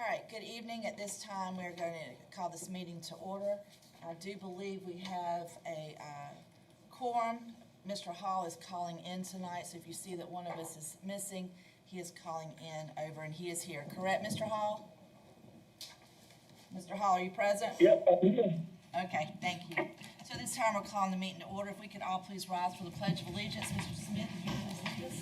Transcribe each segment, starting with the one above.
All right, good evening. At this time, we're going to call this meeting to order. I do believe we have a quorum. Mr. Hall is calling in tonight, so if you see that one of us is missing, he is calling in over, and he is here. Correct, Mr. Hall? Mr. Hall, are you present? Yep, I'm here. Okay, thank you. So this time, we're calling the meeting to order. If we could all please rise for the Pledge of Allegiance. Mr. Smith, if you please lead us.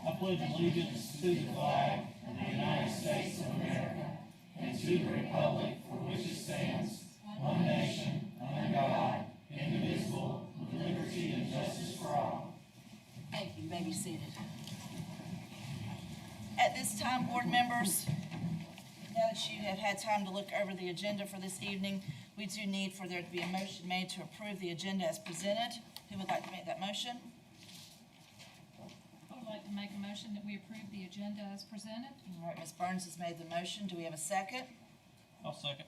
I pledge allegiance to the flag of the United States of America and to the republic for which it stands, one nation, under God, indivisible, with liberty and justice for all. Thank you. You may be seated. At this time, board members, now that you have had time to look over the agenda for this evening, we do need for there to be a motion made to approve the agenda as presented. Who would like to make that motion? I would like to make a motion that we approve the agenda as presented. All right, Ms. Burns has made the motion. Do we have a second? I'll second.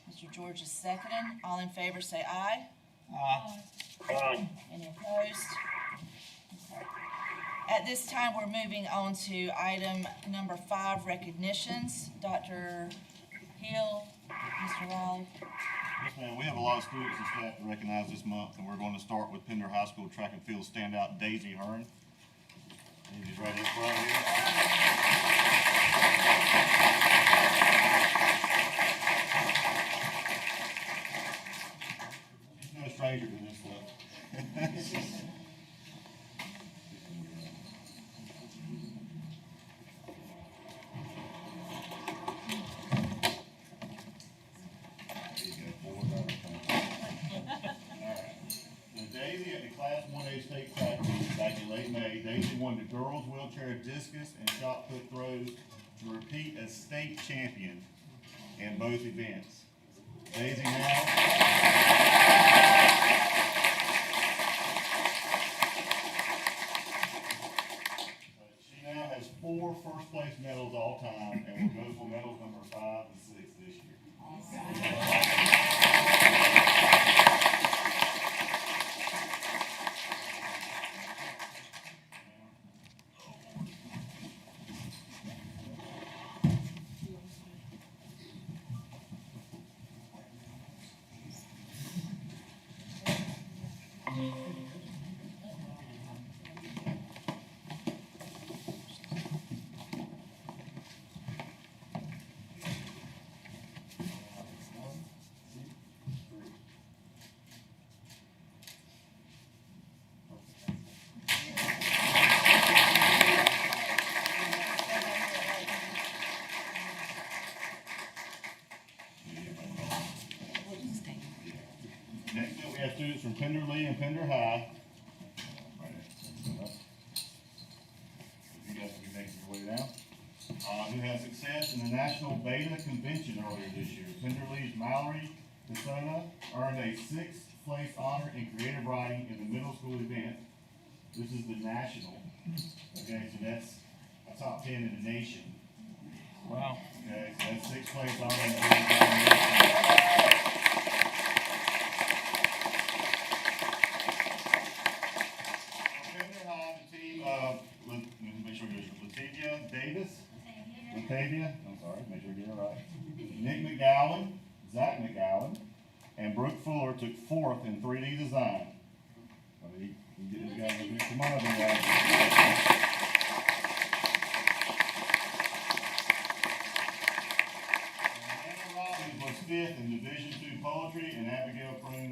Mr. Jrotc is seconding. All in favor say aye. Aye. Any opposed? Okay. At this time, we're moving on to item number 5, recognitions. Dr. Hill, Mr. Riley. Yes, ma'am. We have a lot of students and staff to recognize this month, and we're going to start with Pender High School track and field standout Daisy Hearn. Daisy's right in front here. She's no stranger to this stuff. Daisy at the Class 1A state track meet back in late May, Daisy won the girls wheelchair discus and shot put throws to repeat as state champion in both events. Daisy she now has 4 first place medals all time and will go for medals number 5 and 6 this year. Next up, we have students from Pender Lee and Pender High. You guys can be making your way down. Who had success in the National Beta Convention earlier this year. Pender Lee's Mallory Persona earned a 6th place honor in creative writing in the middle school event. This is the national. Okay, so that's a top 10 in the nation. Wow. Okay, so that's 6th place honor in creative writing. Latavia, I'm sorry, make sure I get it right. Nick McGowan, Zach McGowan, and Brooke Fuller took 4th in 3D design. You get this guy over here. Come on up here, guys. Anna Robbins was 5th in Division II poetry, and Abigail Croon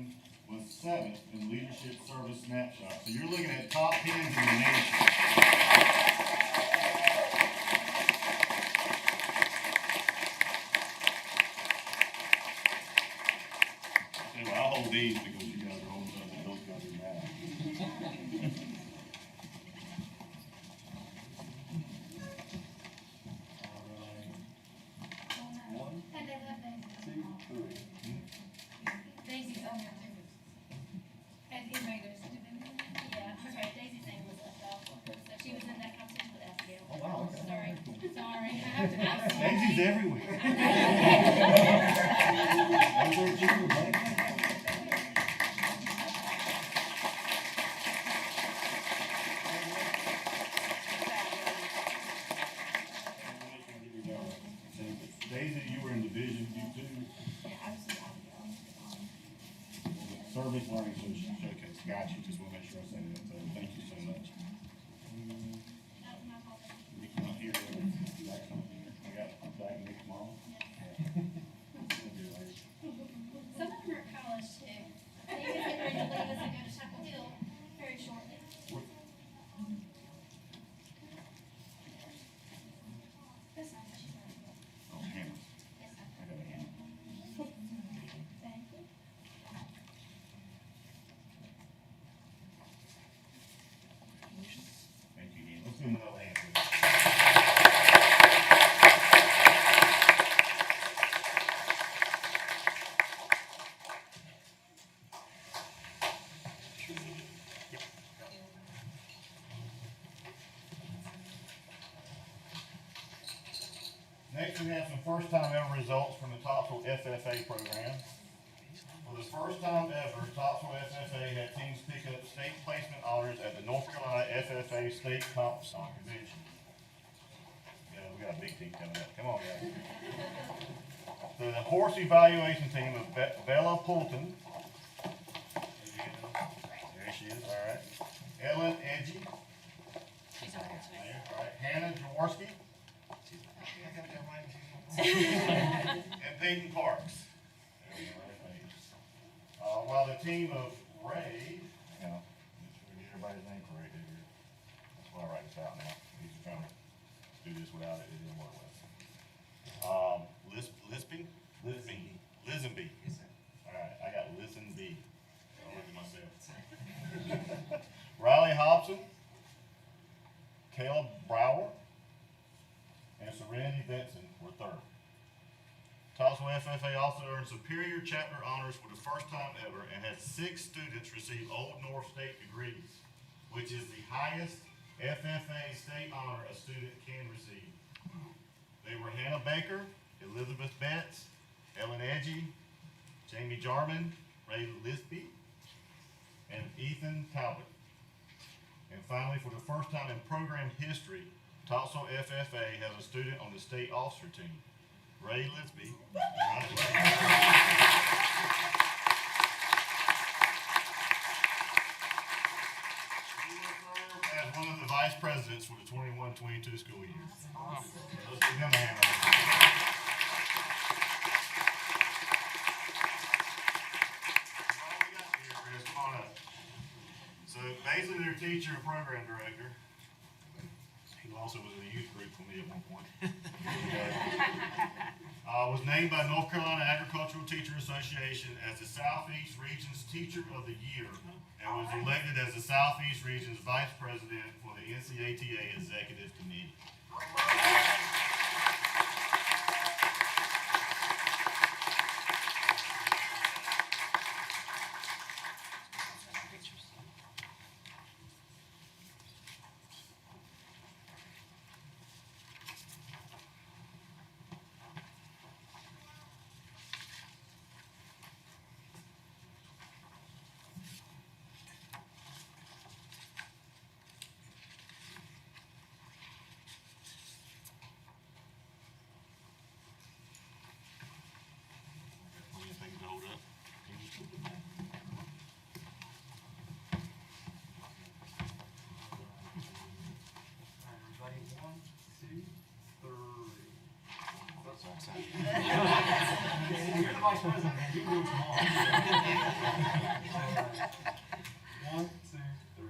was 7th in leadership service snapshot. So you're looking at top 10s in the nation. I'll hold these because you guys are holding something, those guys are mad. One, two, three. Daisy's on there too. And he made us. Yeah, okay, Daisy's name was left off. So she was in that competition with Abigail. Oh, wow, okay. Sorry. I have to. Daisy's everywhere. Those are junior, right? Learning Showcase. Got you. Just want to make sure I said that. So thank you so much. That was my fault. Nikki not here. Zach's not here. I got Zach and Nick's mom. We'll do it later. Some of them are at college too. They get ready to leave us and go to Chapel Hill very shortly. That's not what she's talking about. Oh, Hannah. Yes, sir. I got a Hannah. Thank you. Thank you, Hannah. Let's give him another hand. Please. Next, we have some first-time ever results from the Topsail FFA program. For the first time ever, Topsail FFA had teams pick up state placement honors at the North Carolina FFA State Convention. Yeah, we got a big team coming up. Come on, guys. The horse evaluation team of Bella Poulton. There she is, all right. Ellen Edgy. She's over here today. All right, Hannah Jrotc. And Peyton Parks. While the team of Ray, hang on, make sure we get everybody's name correct here. That's why I write this out now. I used to try to do this without it, it didn't work well. Lisenby. All right, I got Lisenby. I'll look at myself. Riley Hobson, Caleb Brower, and Serenity Benson were third. Topsail FFA also earned Superior Chapter honors for the first time ever and had 6 students receive Old North State degrees, which is the highest FFA state honor a student can receive. They were Hannah Baker, Elizabeth Betts, Ellen Edgy, Jamie Jarman, Ray Lisby, and Ethan Talbot. And finally, for the first time in program history, Topsail FFA has a student on the state officer team, Ray Lisby. As one of the vice presidents for the 21-22 school year. Let's give him a hand. All we got here, Chris, come on up. So basically their teacher and program director, who also was in a youth group for me at one point, was named by North Carolina Agricultural Teacher Association as the Southeast Region's Teacher of the Year and was elected as the Southeast Region's Vice President for the NCATA Executive Committee. Everybody, 1, 2, 3. You're the vice president, man. You can do it tomorrow. 1, 2, 3.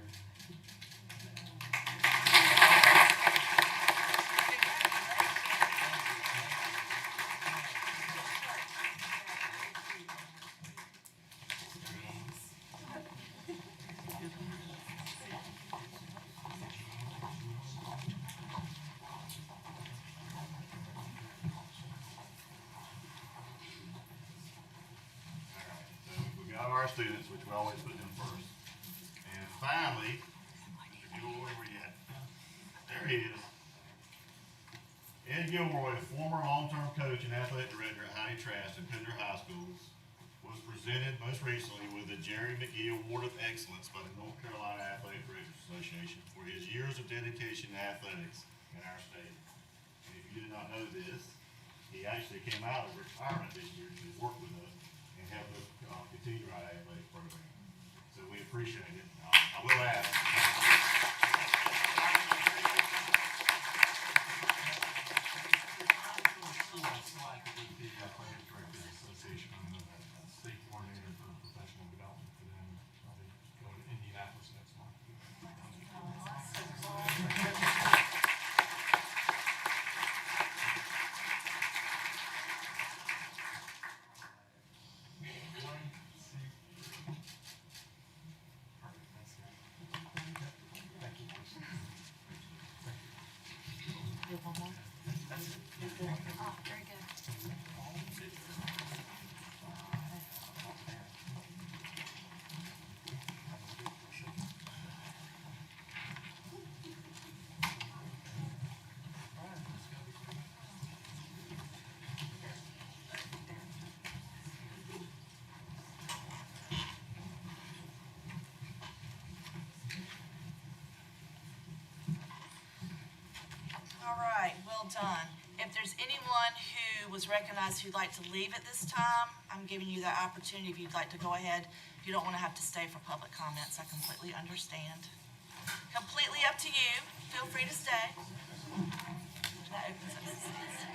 We got our students, which we always put them first. And finally, Gilroy, where you at? There he is. Ed Gilroy, former long-term coach and athletic director at Heine Trask and Pender High Schools, was presented most recently with the Jerry McGee Award of Excellence by the North Carolina Athletic Directors Association for his years of dedication to athletics in our state. And if you did not know this, he actually came out of retirement this year to work with us and help us continue our athletic program. So we appreciate it. I will ask. Association, I'm the state coordinator for professional development for them. I'll be going to Indianapolis next month. Oh, very good. All right, well done. If there's anyone who was recognized who'd like to leave at this time, I'm giving you that opportunity if you'd like to go ahead. If you don't want to have to stay for public comments, I completely understand. Completely up to you. Feel free to stay. That opens up the seats.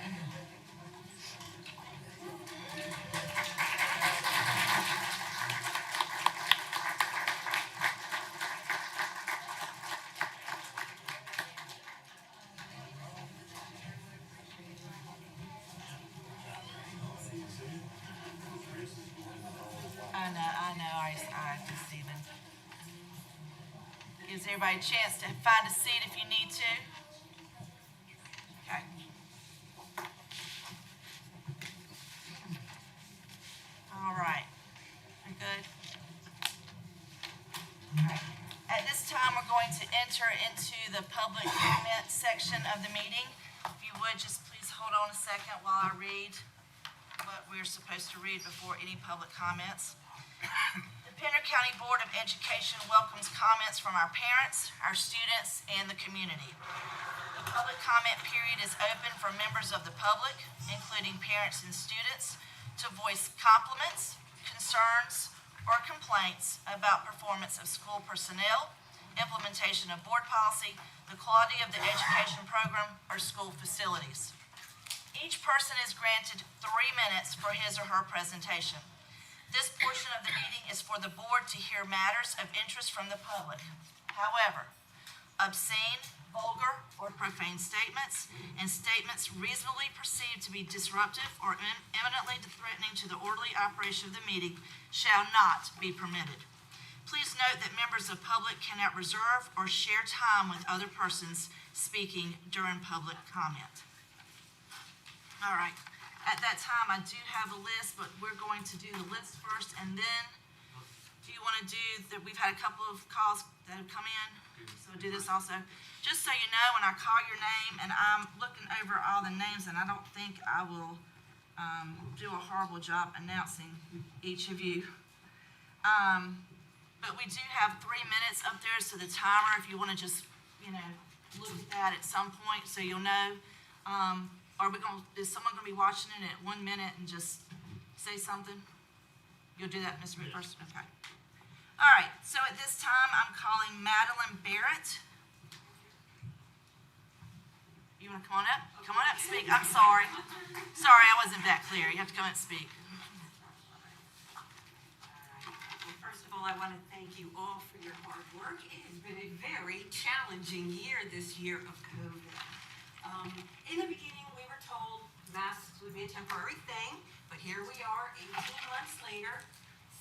I know, Stephen. Gives everybody a chance to find a seat if you need to. Okay. All right. We're good? All right. At this time, we're going to enter into the public comment section of the meeting. If you would, just please hold on a second while I read what we're supposed to read before any public comments. The Pender County Board of Education welcomes comments from our parents, our students, and the community. The public comment period is open for members of the public, including parents and students, to voice compliments, concerns, or complaints about performance of school personnel, implementation of board policy, the quality of the education program, or school facilities. Each person is granted 3 minutes for his or her presentation. This portion of the meeting is for the board to hear matters of interest from the public. However, obscene, vulgar, or profane statements and statements reasonably perceived to be disruptive or imminently threatening to the orderly operation of the meeting shall not be permitted. Please note that members of public cannot reserve or share time with other persons speaking during public comment. All right. At that time, I do have a list, but we're going to do the list first, and then do you want to do that? We've had a couple of calls that have come in, so do this also. Just so you know, when I call your name, and I'm looking over all the names, and I don't think I will do a horrible job announcing each of you. But we do have 3 minutes up there, so the timer, if you want to just, look at that at some point, so you'll know. Is someone gonna be watching it at 1 minute and just say something? You'll do that, Mr. McPherson? Okay. All right, so at this time, I'm calling Madeleine Barrett. You wanna come on up? Come on up, speak. I'm sorry. Sorry, I wasn't that clear. You have to come up and speak. Well, first of all, I want to thank you all for your hard work. It has been a very challenging year this year of COVID. In the beginning, we were told masks would be a temporary thing, but here we are 18 months later,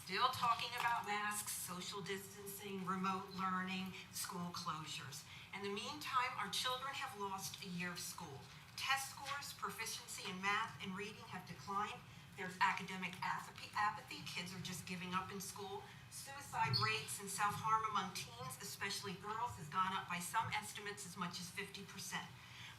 still talking about masks, social distancing, remote learning, school closures. In the meantime, our children have lost a year of school. Test scores, proficiency in math and reading have declined. There's academic apathy. Kids are just giving up in school. Suicide rates and self-harm among teens, especially girls, has gone up by some estimates as much as 50%.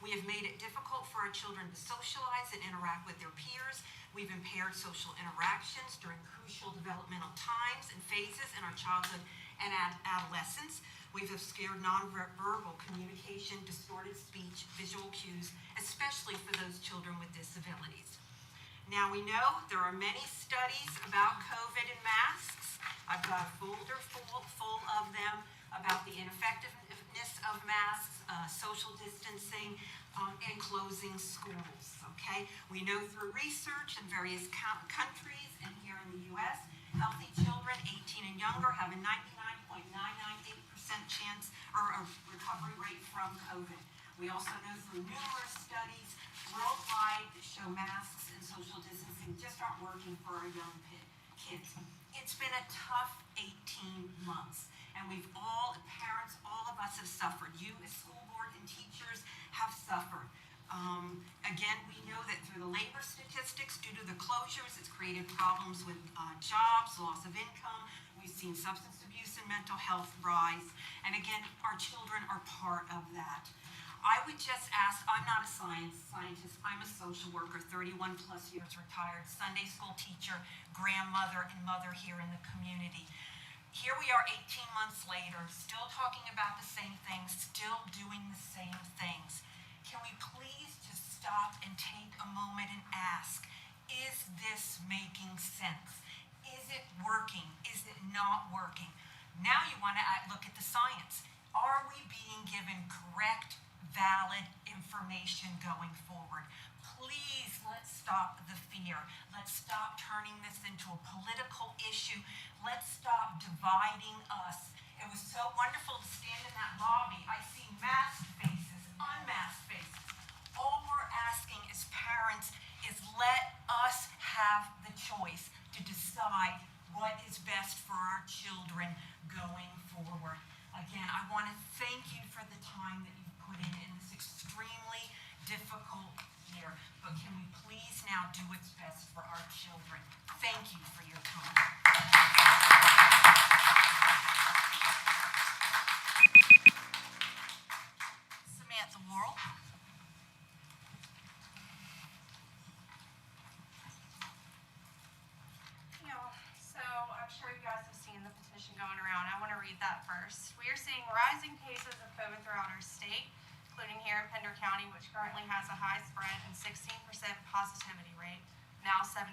We have made it difficult for our children to socialize and interact with their peers. We've impaired social interactions during crucial developmental times and phases in our childhood and adolescence. We've obscured nonverbal communication, distorted speech, visual cues, especially for those children with disabilities. Now, we know there are many studies about COVID and masks. I've got a folder full of them about the ineffectiveness of masks, social distancing, and closing schools, okay? We know through research in various countries and here in the U.S., healthy children 18 and younger have a 99.998% chance or a recovery rate from COVID. We also know through numerous studies worldwide that show masks and social distancing just aren't working for our young kids. It's been a tough 18 months, and we've all, parents, all of us have suffered. You as school board and teachers have suffered. Again, we know that through the labor statistics, due to the closures, it's created problems with jobs, loss of income. We've seen substance abuse and mental health rise. And again, our children are part of that. I would just ask, I'm not a scientist, I'm a social worker, 31 plus years retired, Sunday school teacher, grandmother, and mother here in the community. Here we are 18 months later, still talking about the same things, still doing the same things. Can we please just stop and take a moment and ask, is this making sense? Is it working? Is it not working? Now you want to look at the science. Are we being given correct, valid information going forward? Please, let's stop the fear. Let's stop turning this into a political issue. Let's stop dividing us. It was so wonderful to stand in that lobby. I see masked faces, unmasked faces. All we're asking as parents is let us have the choice to decide what is best for our children going forward. Again, I want to thank you for the time that you've put in this extremely difficult year. But can we please now do what's best for our children? Thank you for your time. Samantha Worrell. So I'm sure you guys have seen the petition going around. I want to read that first. We are seeing rising cases of COVID throughout our state, including here in Pender County, which currently has a high spread and 16% positivity rate, now 17%.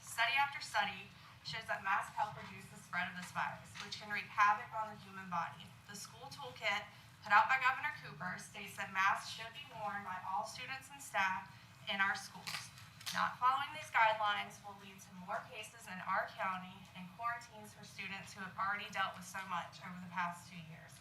Study after study shows that masks help reduce the spread of this virus, which can wreak havoc on the human body. The school toolkit put out by Governor Cooper states that masks should be worn by all students and staff in our schools. Not following these guidelines will lead to more cases in our county and quarantines for students who have already dealt with so much over the past 2 years.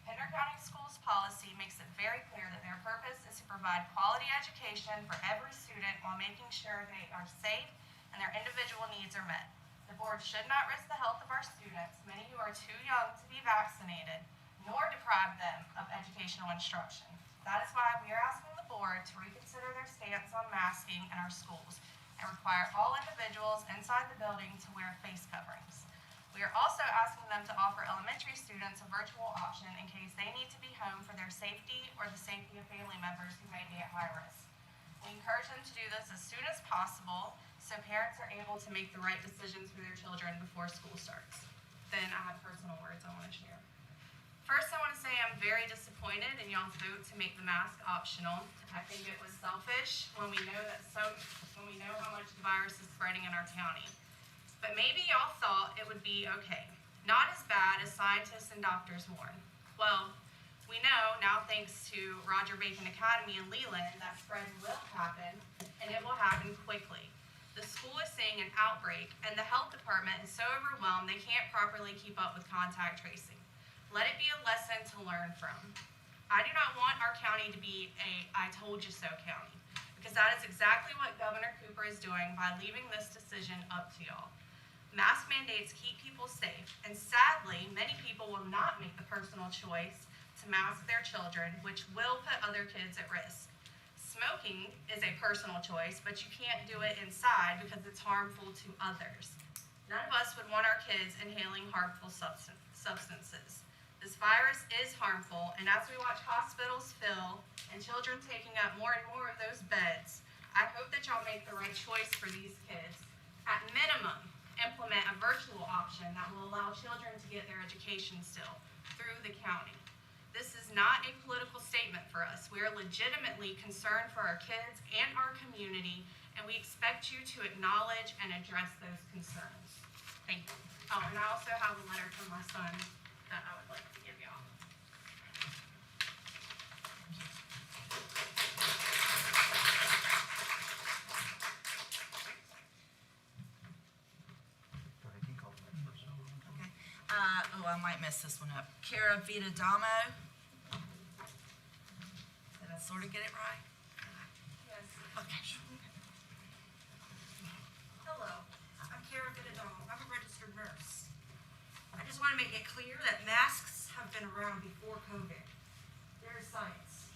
Pender County Schools policy makes it very clear that their purpose is to provide quality education for every student while making sure they are safe and their individual needs are met. The board should not risk the health of our students, many who are too young to be vaccinated, nor deprive them of educational instruction. That is why we are asking the board to reconsider their stance on masking in our schools and require all individuals inside the building to wear face coverings. We are also asking them to offer elementary students a virtual option in case they need to be home for their safety or the safety of family members who may be at high risk. We encourage them to do this as soon as possible so parents are able to make the right decisions for their children before school starts. Then I have personal words I want to share. First, I want to say I'm very disappointed in y'all's vote to make the mask optional. I think it was selfish when we know how much the virus is spreading in our county. But maybe y'all thought it would be okay. Not as bad as scientists and doctors warn. Well, we know now thanks to Roger Bacon Academy in Leland that spread will happen and it will happen quickly. The school is seeing an outbreak and the health department is so overwhelmed they can't properly keep up with contact tracing. Let it be a lesson to learn from. I do not want our county to be a I told you so county, because that is exactly what Governor Cooper is doing by leaving this decision up to y'all. Mask mandates keep people safe, and sadly, many people will not make the personal choice to mask their children, which will put other kids at risk. Smoking is a personal choice, but you can't do it inside because it's harmful to others. None of us would want our kids inhaling harmful substances. This virus is harmful, and as we watch hospitals fill and children taking up more and more of those beds, I hope that y'all make the right choice for these kids. At minimum, implement a virtual option that will allow children to get their education still through the county. This is not a political statement for us. We are legitimately concerned for our kids and our community, and we expect you to acknowledge and address those concerns. Thank you. Oh, and I also have a letter from my son that I would like to give y'all. Okay. I might mess this one up. Cara Vitadamo. Did I sort of get it right? Yes. Okay. Hello, I'm Cara Vitadamo. I'm a registered nurse. I just want to make it clear that masks have been around before COVID. There's science.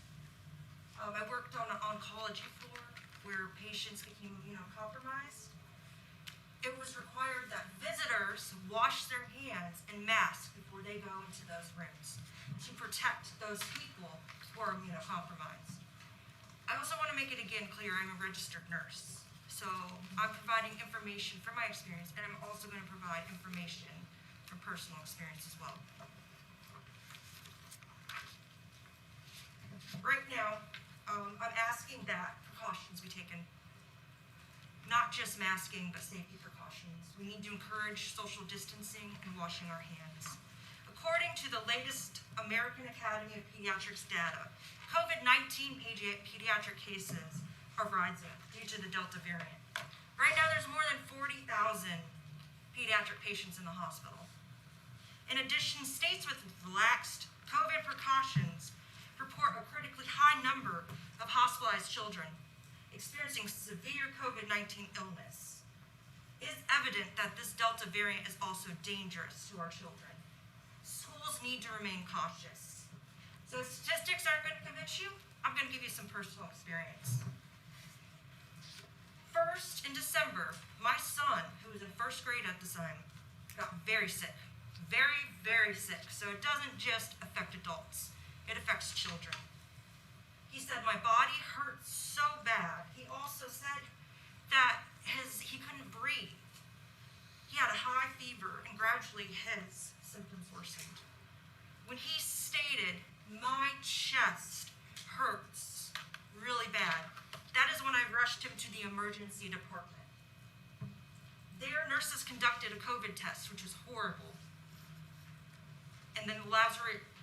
I worked on an oncology floor where patients became immunocompromised. It was required that visitors wash their hands and mask before they go into those rooms to protect those people who are immunocompromised. I also want to make it again clear I'm a registered nurse. So I'm providing information from my experience, and I'm also going to provide information from personal experience as well. Right now, I'm asking that precautions be taken. Not just masking, but safety precautions. We need to encourage social distancing and washing our hands. According to the latest American Academy of Pediatrics data, COVID-19 pediatric cases are rising due to the Delta variant. Right now, there's more than 40,000 pediatric patients in the hospital. In addition, states with relaxed COVID precautions report a critically high number of hospitalized children experiencing severe COVID-19 illness. It is evident that this Delta variant is also dangerous to our children. Schools need to remain cautious. So if statistics aren't going to convince you, I'm going to give you some personal experience. First, in December, my son, who was in first grade at the time, got very sick. Very, very sick. So it doesn't just affect adults, it affects children. He said, my body hurts so bad. He also said that he couldn't breathe. He had a high fever, and gradually his symptoms worsened. When he stated, my chest hurts really bad, that is when I rushed him to the emergency department. There, nurses conducted a COVID test, which was horrible. And then the lab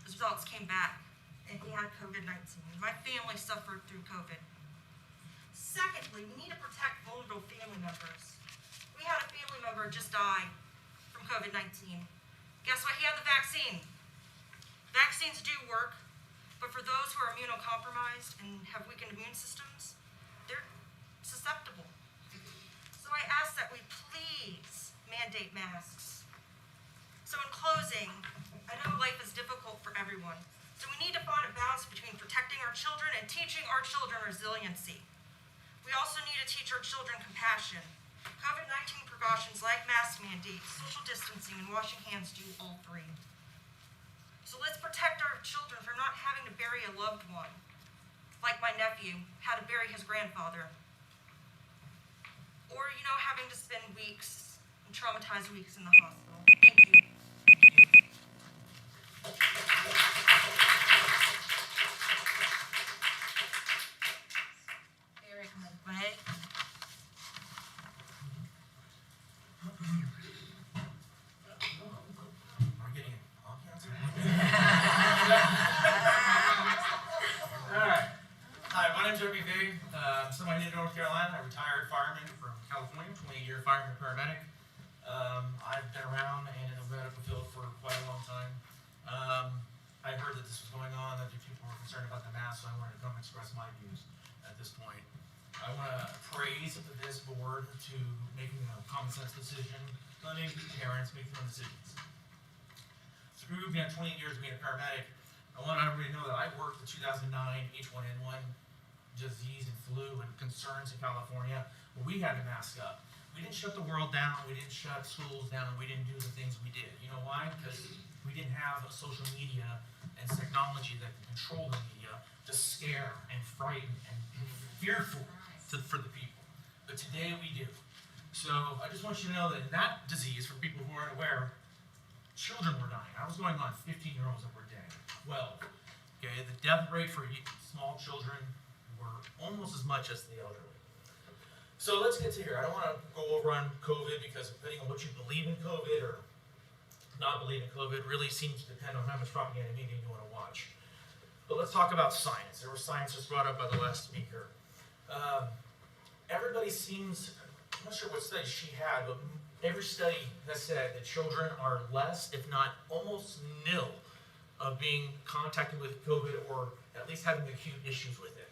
results came back, and he had COVID-19. My family suffered through COVID. Secondly, we need to protect vulnerable family members. We had a family member just die from COVID-19. Guess what? He had the vaccine. Vaccines do work, but for those who are immunocompromised and have weakened immune systems, they're susceptible. So I ask that we please mandate masks. So in closing, I know life is difficult for everyone, so we need to find a balance between protecting our children and teaching our children resiliency. We also need to teach our children compassion. COVID-19 precautions like mask mandates, social distancing, and washing hands do all three. So let's protect our children from not having to bury a loved one, like my nephew had to bury his grandfather. Or, having to spend weeks, traumatized weeks in the hospital. Thank you. Eric McVeigh. Am I getting all cancer? Alright. Hi, my name's Jrotc. I'm somebody native North Carolina. I'm a retired fireman from California, 20-year fireman paramedic. I've been around and in the medical field for quite a long time. I heard that this was going on, that people were concerned about the mask, so I wanted to come express my views at this point. I want to praise this board to making a common sense decision, letting parents make their own decisions. Through being 20 years being a paramedic, I want everybody to know that I worked the 2009 H1N1 disease and flu and concerns in California where we had to mask up. We didn't shut the world down, we didn't shut schools down, we didn't do the things we did. You know why? Because we didn't have a social media and technology that can control the media to scare and frighten and fearful for the people. But today we do. So I just want you to know that in that disease, for people who aren't aware, children were dying. I was going on 15-year-olds that were dead. 12. Okay, the death rate for small children were almost as much as the elderly. So let's get to here. I don't want to go over on COVID because depending on what you believe in COVID or not believe in COVID really seems to depend on how much propaganda media you want to watch. But let's talk about science. There was science just brought up by the last speaker. Everybody seems, I'm not sure what study she had, but every study has said that children are less, if not almost nil, of being contacted with COVID or at least having acute issues with it.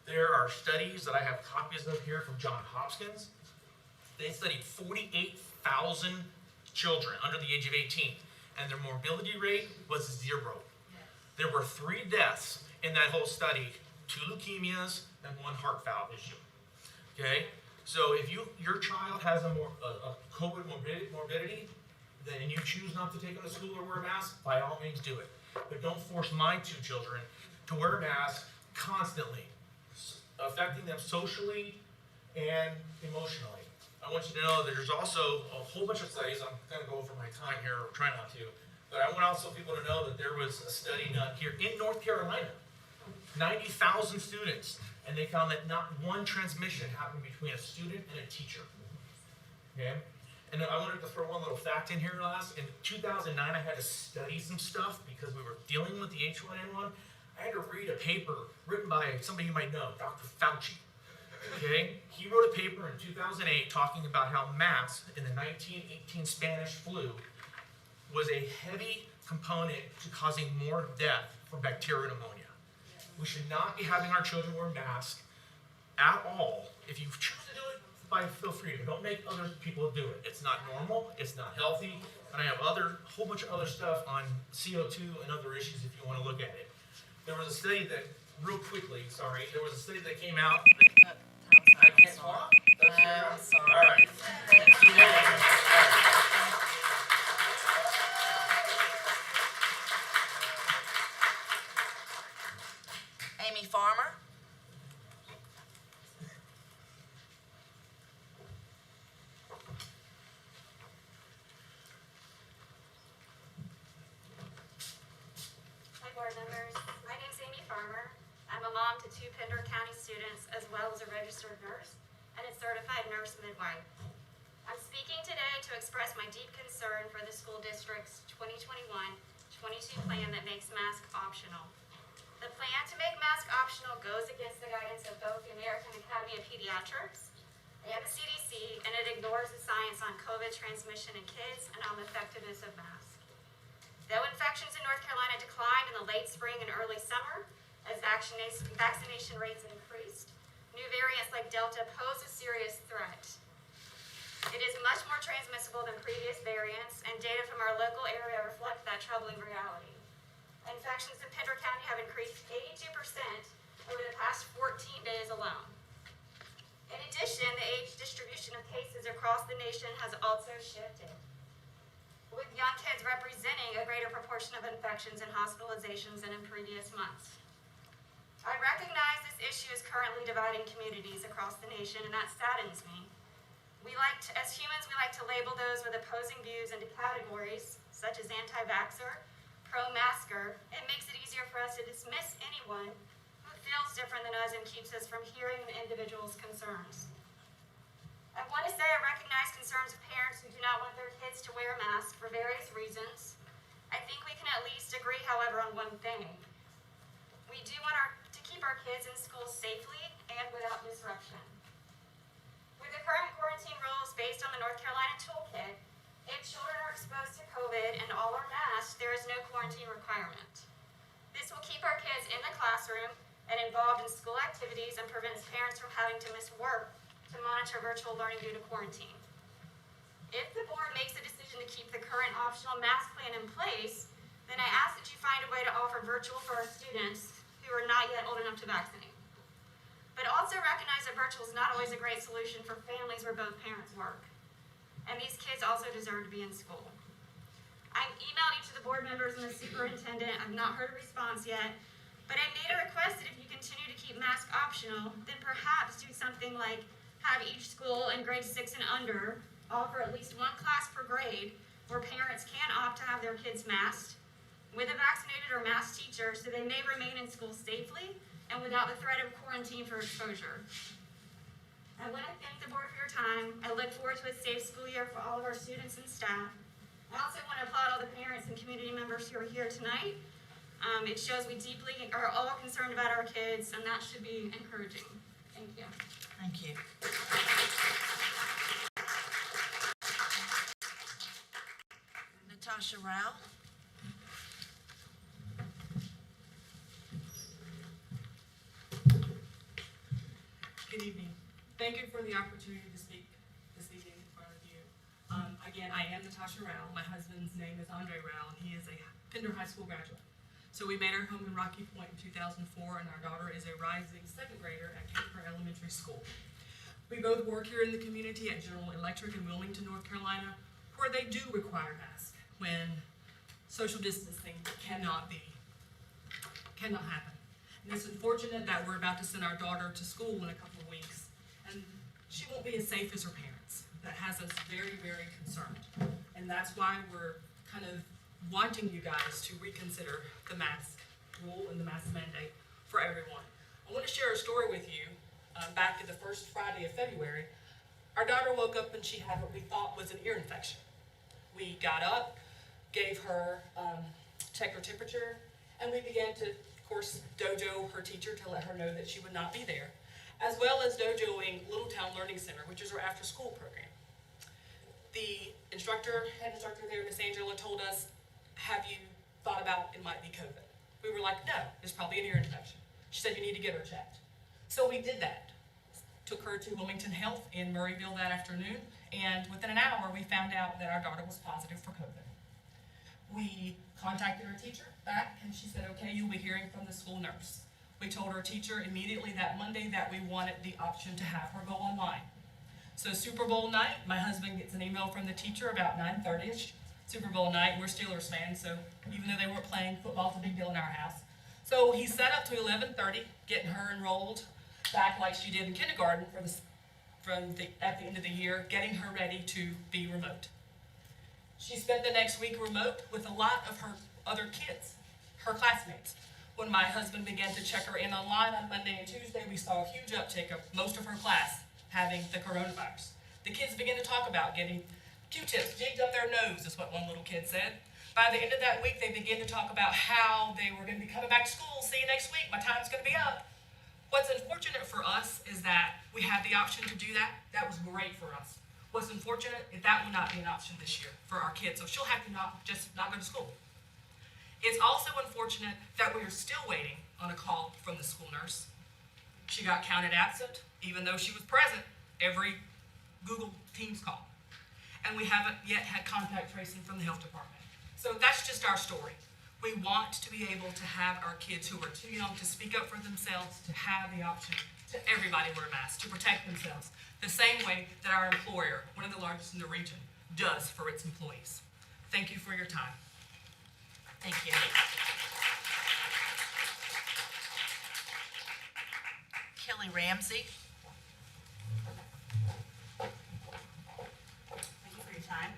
There are studies that I have copies of here from Johns Hopkins. They studied 48,000 children under the age of 18, and their morbidity rate was 0. There were 3 deaths in that whole study, 2 leukemias and 1 heart valve issue. Okay, so if your child has a COVID morbidity, then and you choose not to take them to school or wear a mask, by all means do it. But don't force my 2 children to wear a mask constantly, affecting them socially and emotionally. I want you to know that there's also a whole bunch of studies. I'm going to go over my time here, or try not to. But I want also people to know that there was a study done here in North Carolina, 90,000 students, and they found that not one transmission happened between a student and a teacher. Okay? And I wanted to throw one little fact in here last. In 2009, I had to study some stuff because we were dealing with the H1N1. I had to read a paper written by somebody you might know, Dr. Fauci. Okay? He wrote a paper in 2008 talking about how masks in the 1918 Spanish flu was a heavy component to causing more death from bacterial pneumonia. We should not be having our children wear masks at all. If you choose to do it, feel free to. Don't make other people do it. It's not normal, it's not healthy, and I have a whole bunch of other stuff on CO2 and other issues if you want to look at it. There was a study that, there was a study that came out. I can't talk? I'm sorry. All right. Amy Farmer. Hi, board members. My name's Amy Farmer. I'm a mom to 2 Pender County students, as well as a registered nurse and a certified nurse midwife. I'm speaking today to express my deep concern for the school district's 2021-22 plan that makes masks optional. The plan to make masks optional goes against the guidance of both the American Academy of Pediatrics and the CDC, and it ignores the science on COVID transmission in kids and on the effectiveness of masks. Though infections in North Carolina declined in the late spring and early summer as vaccination rates increased, new variants like Delta pose a serious threat. It is much more transmissible than previous variants, and data from our local area reflect that troubling reality. Infections in Pender County have increased 82% over the past 14 days alone. In addition, the age distribution of cases across the nation has also shifted, with young kids representing a greater proportion of infections and hospitalizations than in previous months. I recognize this issue is currently dividing communities across the nation, and that saddens me. As humans, we like to label those with opposing views into categories such as anti-vaxxer, pro-masker. It makes it easier for us to dismiss anyone who feels different than us and keeps us from hearing the individual's concerns. I want to say I recognize concerns of parents who do not want their kids to wear masks for various reasons. I think we can at least agree, however, on one thing. We do want to keep our kids in school safely and without disruption. With the current quarantine rules based on the North Carolina toolkit, if children are exposed to COVID and all are masked, there is no quarantine requirement. This will keep our kids in the classroom and involved in school activities and prevents parents from having to miss work to monitor virtual learning due to quarantine. If the board makes a decision to keep the current optional mask plan in place, then I ask that you find a way to offer virtual for our students who are not yet old enough to vaccinate. But also recognize that virtual is not always a great solution for families where both parents work. And these kids also deserve to be in school. I've emailed each of the board members and the superintendent. I've not heard a response yet, but I made a request that if you continue to keep masks optional, then perhaps do something like have each school in grade 6 and under offer at least 1 class per grade where parents can opt to have their kids masked with a vaccinated or masked teacher so they may remain in school safely and without the threat of quarantine for exposure. I want to thank the board for your time. I look forward to a safe school year for all of our students and staff. I also want to applaud all the parents and community members who are here tonight. It shows we deeply are all concerned about our kids, and that should be encouraging. Thank you. Thank you. Natasha Rao. Good evening. Thank you for the opportunity to speak this evening in front of you. Again, I am Natasha Rao. My husband's name is Andre Rao, and he is a Pender High School graduate. So we made our home in Rocky Point in 2004, and our daughter is a rising second grader at Cape Fear Elementary School. We both work here in the community at General Electric in Wilmington, North Carolina, where they do require masks when social distancing cannot happen. And it's unfortunate that we're about to send our daughter to school in a couple of weeks, and she won't be as safe as her parents. That has us very, very concerned. And that's why we're kind of wanting you guys to reconsider the mask rule and the mask mandate for everyone. I want to share a story with you. Back to the first Friday of February, our daughter woke up and she had what we thought was an ear infection. We got up, gave her, checked her temperature, and we began to, of course, dojo her teacher to let her know that she would not be there, as well as dojoing Little Town Learning Center, which is our after-school program. The head instructor there, Miss Angela, told us, have you thought about it might be COVID? We were like, no, it's probably an ear infection. She said, you need to get her checked. So we did that. Took her to Wilmington Health in Murrayville that afternoon, and within an hour, we found out that our daughter was positive for COVID. We contacted her teacher back, and she said, okay, you'll be hearing from the school nurse. We told our teacher immediately that Monday that we wanted the option to have her go online. So Super Bowl night, my husband gets an email from the teacher about 9:30ish. Super Bowl night, we're Steelers fans, so even though they weren't playing, football's a big deal in our house. So he set up to 11:30, getting her enrolled back like she did in kindergarten at the end of the year, getting her ready to be remote. She spent the next week remote with a lot of her other kids, her classmates. When my husband began to check her in online on Monday and Tuesday, we saw a huge uptick of most of her class having the coronavirus. The kids began to talk about getting Q-tips jigged up their nose, is what one little kid said. By the end of that week, they began to talk about how they were going to be coming back to school. See you next week. My time's going to be up. What's unfortunate for us is that we have the option to do that. That was great for us. What's unfortunate is that will not be an option this year for our kids. So she'll have to not go to school. It's also unfortunate that we are still waiting on a call from the school nurse. She got counted absent, even though she was present every Google Teams call. And we haven't yet had contact tracing from the health department. So that's just our story. We want to be able to have our kids who are too young to speak up for themselves, to have the option to everybody wear masks, to protect themselves, the same way that our employer, one of the largest in the region, does for its employees. Thank you for your time. Thank you. Kelly Ramsey. Thank you for your time.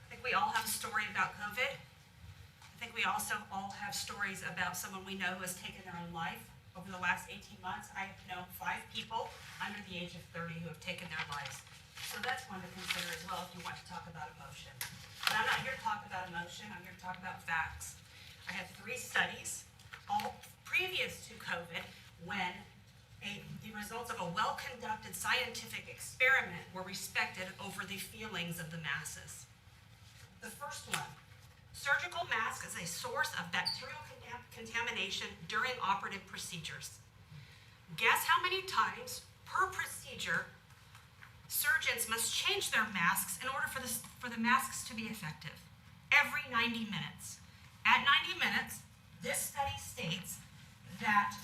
I think we all have a story about COVID. I think we also all have stories about someone we know who has taken their own life. Over the last 18 months, I know 5 people under the age of 30 who have taken their lives. So that's one to consider as well if you want to talk about emotion. But I'm not here to talk about emotion, I'm here to talk about facts. I have 3 studies, all previous to COVID, when the results of a well-conducted scientific experiment were respected over the feelings of the masses. The first one, surgical mask is a source of bacterial contamination during operative procedures. Guess how many times per procedure surgeons must change their masks in order for the masks to be effective? Every 90 minutes. At 90 minutes, this study states that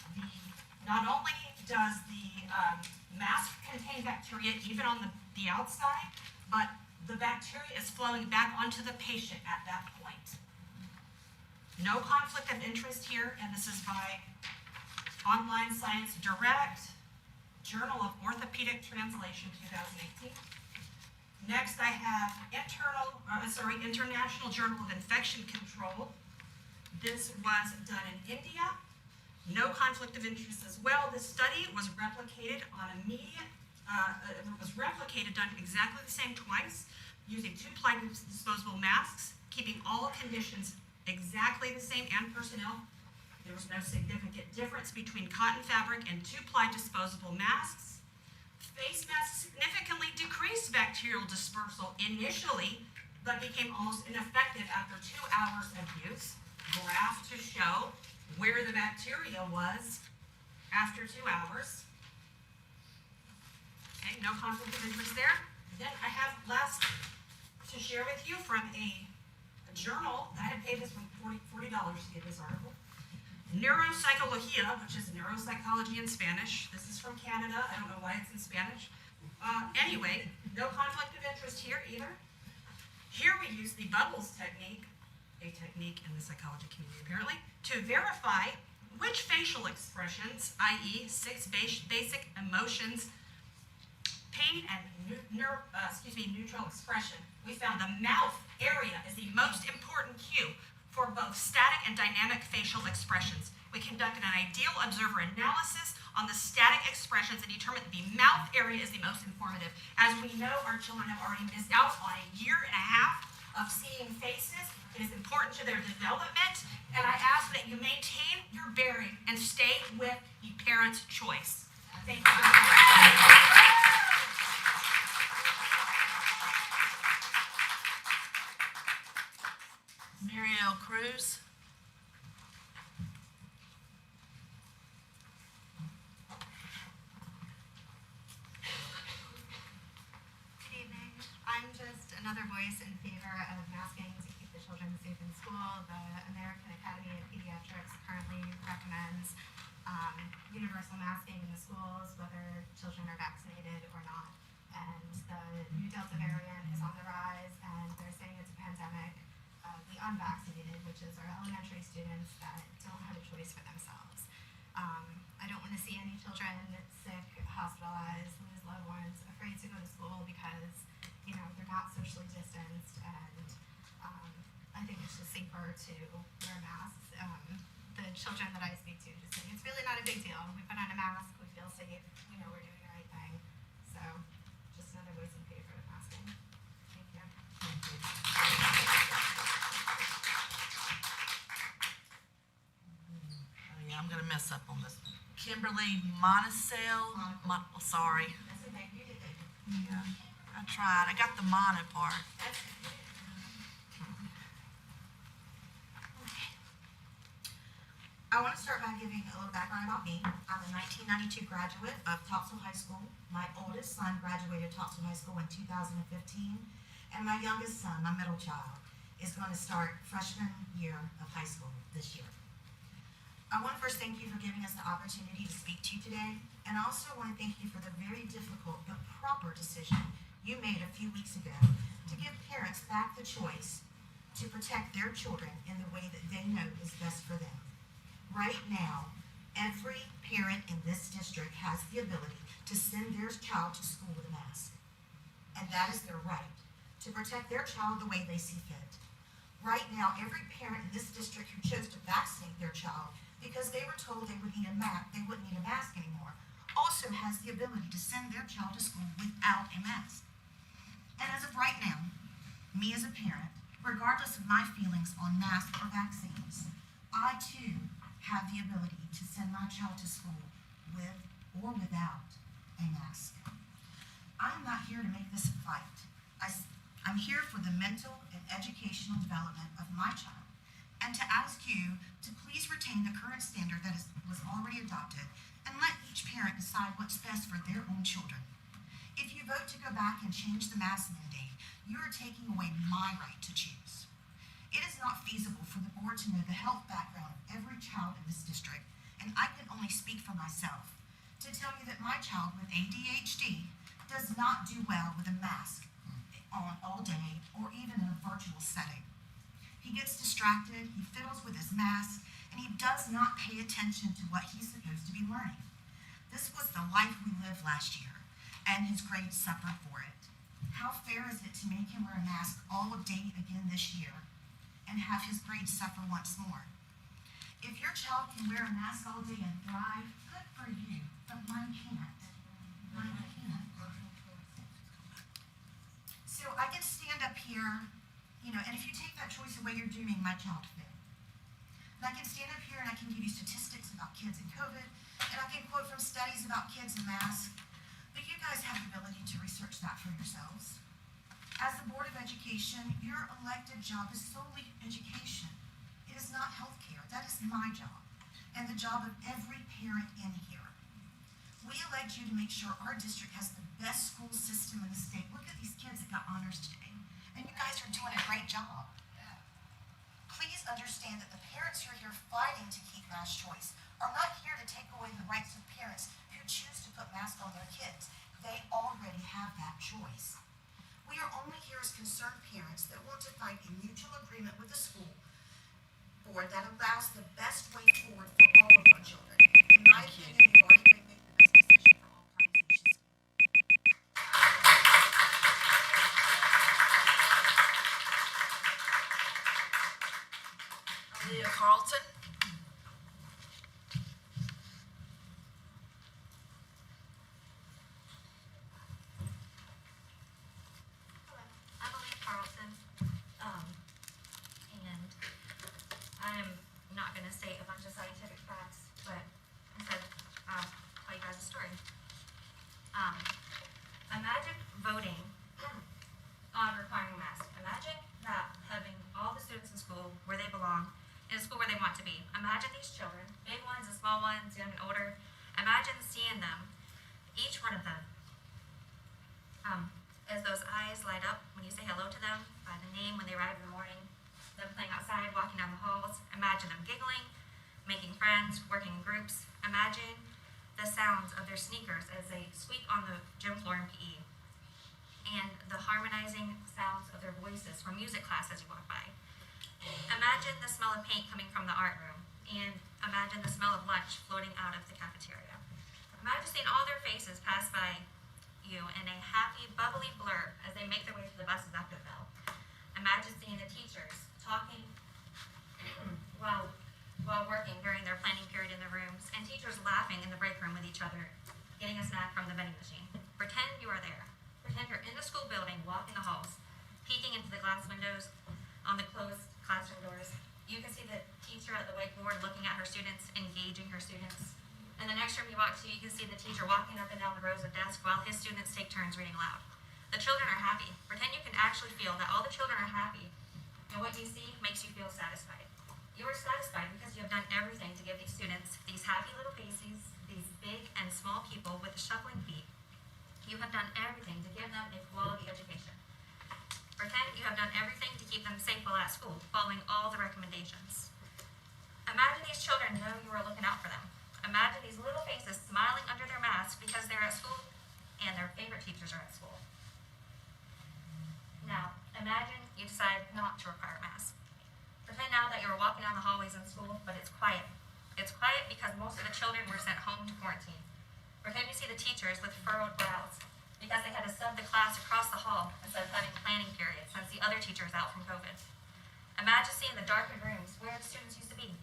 not only does the mask contain bacteria even on the outside, but the bacteria is flowing back onto the patient at that point. No conflict of interest here, and this is by Online Science Direct, Journal of Orthopedic Translation, 2018. Next, I have International Journal of Infection Control. This was done in India, No conflict of interest as well. This study was replicated on a media, done exactly the same twice, using 2-ply disposable masks, keeping all conditions exactly the same and personnel. There was no significant difference between cotton fabric and 2-ply disposable masks. Face masks significantly decreased bacterial dispersal initially, but became almost ineffective after 2 hours of use. Graph to show where the bacteria was after 2 hours. Okay, no conflict of interest there. Then I have last to share with you from a journal. I had paid this one $40 to get this article. Neuropsychologia, which is neuropsychology in Spanish. This is from Canada. I don't know why it's in Spanish. Anyway, no conflict of interest here either. Here we use the bubbles technique, a technique in the psychology community apparently, to verify which facial expressions, i.e. 6 basic emotions, pain and neutral expression. We found the mouth area is the most important cue for both static and dynamic facial expressions. We conducted an ideal observer analysis on the static expressions and determined that the mouth area is the most informative. As we know, our children have already missed out on a year and a half of seeing faces. It is important to their development, and I ask that you maintain your bearing and stay with the parent's choice. Thank you very much. Muriel Cruz. Good evening. I'm just another voice in favor of masking to keep the children safe in school. The American Academy of Pediatrics currently recommends universal masking in the schools, whether children are vaccinated or not. And the new Delta variant is on the rise, and they're saying it's a pandemic of the unvaccinated, which is our elementary students that don't have a choice for themselves. I don't want to see any children sick, hospitalized, lose loved ones, afraid to go to school because, you know, they're not socially distanced, and I think it's just safer to wear masks. The children that I speak to just say it's really not a big deal. We put on a mask, we feel safe, we know we're doing the right thing. So, just another voice in favor of masking. Thank you. Yeah, I'm gonna mess up on this. Kimberly Monticello. Sorry. That's okay. You did it. Yeah, I tried. I got the mono part. That's it. I want to start by giving a little background about me. I'm a 1992 graduate of Topsail High School. My oldest son graduated Topsail High School in 2015, and my youngest son, my middle child, is going to start freshman year of high school this year. I want to first thank you for giving us the opportunity to speak to you today, and I also want to thank you for the very difficult but proper decision you made a few weeks ago to give parents back the choice to protect their children in the way that they know is best for them. Right now, every parent in this district has the ability to send their child to school with a mask. And that is their right, to protect their child the way they see fit. Right now, every parent in this district who chose to vaccinate their child because they were told they wouldn't need a mask anymore, also has the ability to send their child to school without a mask. And as of right now, me as a parent, regardless of my feelings on masks or vaccines, I too have the ability to send my child to school with or without a mask. I'm not here to make this a fight. I'm here for the mental and educational development of my child, and to ask you to please retain the current standard that was already adopted and let each parent decide what's best for their own children. If you vote to go back and change the mask mandate, you are taking away my right to choose. It is not feasible for the board to know the health background of every child in this district, and I can only speak for myself to tell you that my child with ADHD does not do well with a mask on all day or even in a virtual setting. He gets distracted, he fiddles with his mask, and he does not pay attention to what he's supposed to be learning. This was the life we lived last year, and his grades suffered for it. How fair is it to make him wear a mask all day again this year and have his grades suffer once more? If your child can wear a mask all day and thrive, good for you, but mine can't. Mine can't. So I can stand up here, and if you take that choice away, you're dooming my child to fail. And I can stand up here and I can give you statistics about kids and COVID, and I can quote from studies about kids and masks, but you guys have the ability to research that for yourselves. As the Board of Education, your elected job is solely education. It is not healthcare. That is my job, and the job of every parent in here. We elect you to make sure our district has the best school system in the state. Look at these kids that got honors today, and you guys are doing a great job. Please understand that the parents who are here fighting to keep mass choice are not here to take away the rights of parents who choose to put masks on their kids. They already have that choice. We are only here as concerned parents that want to find a mutual agreement with the school board that allows the best way forward for all of our children. In my opinion, we've already made the best decision for all parties in this. Leah Carlton. I'm Elaine Carlson, and I'm not going to say a bunch of scientific facts, but instead I'll tell you guys a story. Imagine voting on requiring a mask. Imagine that having all the students in school where they belong, in a school where they want to be. Imagine these children, big ones and small ones, young and older. Imagine seeing them, each one of them, as those eyes light up when you say hello to them by the name when they arrive in the morning, them playing outside, walking down the halls. Imagine them giggling, making friends, working in groups. Imagine the sounds of their sneakers as they squeak on the gym floor in PE, and the harmonizing sounds of their voices from music class as you walk by. Imagine the smell of paint coming from the art room, and imagine the smell of lunch floating out of the cafeteria. Imagine seeing all their faces pass by you in a happy, bubbly blur as they make their way to the buses after the bell. Imagine seeing the teachers talking while working during their planning period in their rooms, and teachers laughing in the break room with each other, getting a snack from the vending machine. Pretend you are there. Pretend you're in the school building, walking the halls, peeking into the glass windows on the closed classroom doors. You can see the teacher at the whiteboard looking at her students, engaging her students. In the next room you walk to, you can see the teacher walking up and down the rows of desks while his students take turns reading aloud. The children are happy. Pretend you can actually feel that all the children are happy, and what you see makes you feel satisfied. You are satisfied because you have done everything to give these students, these happy little faces, these big and small people with shuffling feet. You have done everything to give them a quality education. Pretend you have done everything to keep them safe while at school, following all the recommendations. Imagine these children know you are looking out for them. Imagine these little faces smiling under their masks because they're at school and their favorite teachers are at school. Now, imagine you decide not to require a mask. Pretend now that you're walking down the hallways in school, but it's quiet. It's quiet because most of the children were sent home to quarantine. Pretend you see the teachers with furrowed brows because they had to sub the class across the hall instead of having planning periods since the other teacher is out from COVID. Imagine seeing the darkened rooms where the students used to be.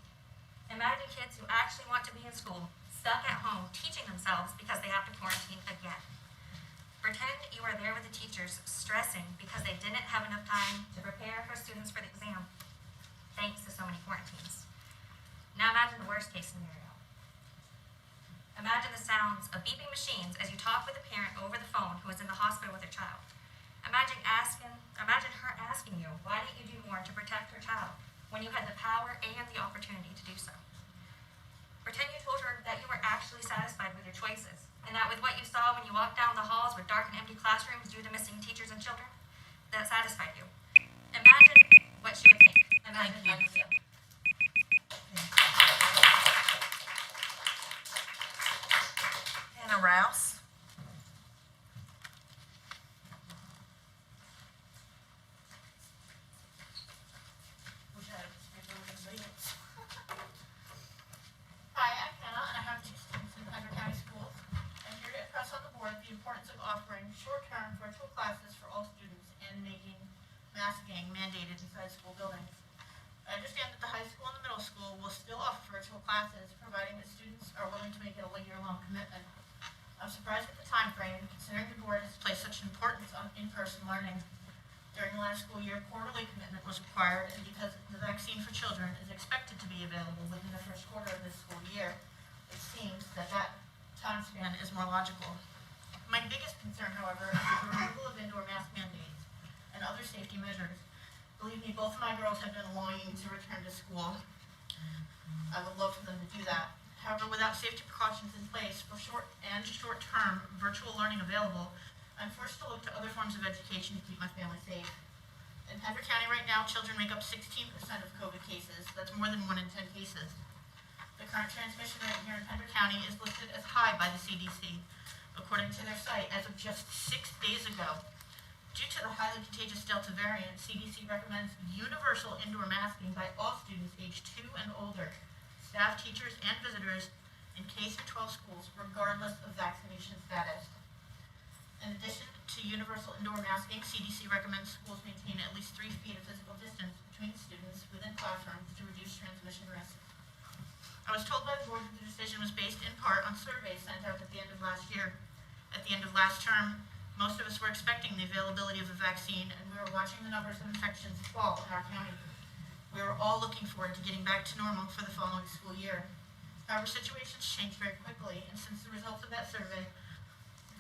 Imagine kids who actually want to be in school, stuck at home, teaching themselves because they have to quarantine again. Pretend you are there with the teachers, stressing because they didn't have enough time to prepare for students for the exam, thanks to so many quarantines. Now imagine the worst case scenario. Imagine the sounds of beeping machines as you talk with a parent over the phone who is in the hospital with their child. Imagine her asking you, why didn't you do more to protect her child when you had the power and the opportunity to do so? Pretend you told her that you were actually satisfied with your choices, and that with what you saw when you walked down the halls with dark and empty classrooms due to missing teachers and children, that satisfied you. Imagine what she would think. Imagine how you feel. Hannah Rouse. Hi, I'm Hannah, and I have 2 students in Pender County Schools. I'm here to impress on the board the importance of offering short-term virtual classes for all students and making masking mandated inside school buildings. understand that the high school and the middle school will still offer virtual classes, providing that students are willing to make it a year-long commitment. I'm surprised at the time frame, considering the board has placed such importance on in-person learning. During the last school year, quarterly commitment was required, and because the vaccine for children is expected to be available within the first quarter of this school year, it seems that time span is more logical. My biggest concern, however, is the removal of indoor mask mandates and other safety measures. Believe me, both of my girls have been longing to return to school. I would love for them to do that. However, without safety precautions in place for short-term virtual learning available, I'm forced to look to other forms of education to keep my family safe. In Pender County right now, children make up 16% of COVID cases. That's more than 1 in 10 cases. The current transmission rate here in Pender County is listed as high by the CDC. According to their site, as of just 6 days ago, due to the highly contagious Delta variant, CDC recommends universal indoor masking by all students aged 2 and older, staff, teachers, and visitors in K-12 schools, regardless of vaccination status. In addition to universal indoor masking, CDC recommends schools maintain at least 3 feet of physical distance between students within classrooms to reduce transmission risk. I was told by the board that the decision was based in part on surveys sent out at the end of last year. At the end of last term, most of us were expecting the availability of a vaccine, and we were watching the numbers of infections fall in our county. We were all looking forward to getting back to normal for the following school year. However, situations changed very quickly, and since the results of that survey,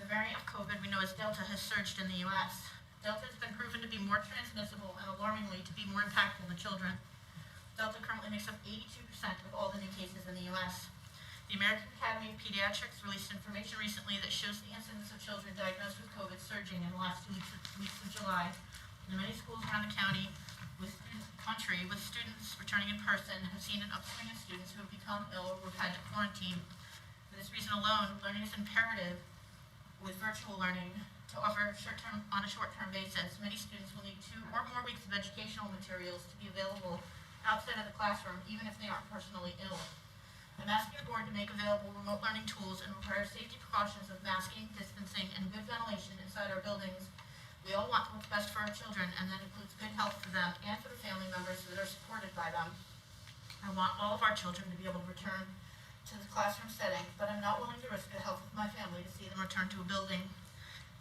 the variant of COVID we know as Delta has surged in the U.S. Delta has been proven to be more transmissible and alarmingly to be more impactful in children. Delta currently makes up 82% of all the new cases in the U.S. The American Academy of Pediatrics released information recently that shows the incidence of children diagnosed with COVID surging in the last 2 weeks of July. In many schools around the country, with students returning in person, have seen an upswing of students who have become ill or have had to quarantine. For this reason alone, learning is imperative with virtual learning to offer on a short-term basis. Many students will need 2 or more weeks of educational materials to be available outside of the classroom, even if they aren't personally ill. I'm asking the board to make available remote learning tools and require safety precautions of masking, distancing, and good ventilation inside our buildings. We all want what's best for our children, and that includes good health for them and for the family members that are supported by them. I want all of our children to be able to return to the classroom setting, but I'm not willing to risk the health of my family to see them return to a building.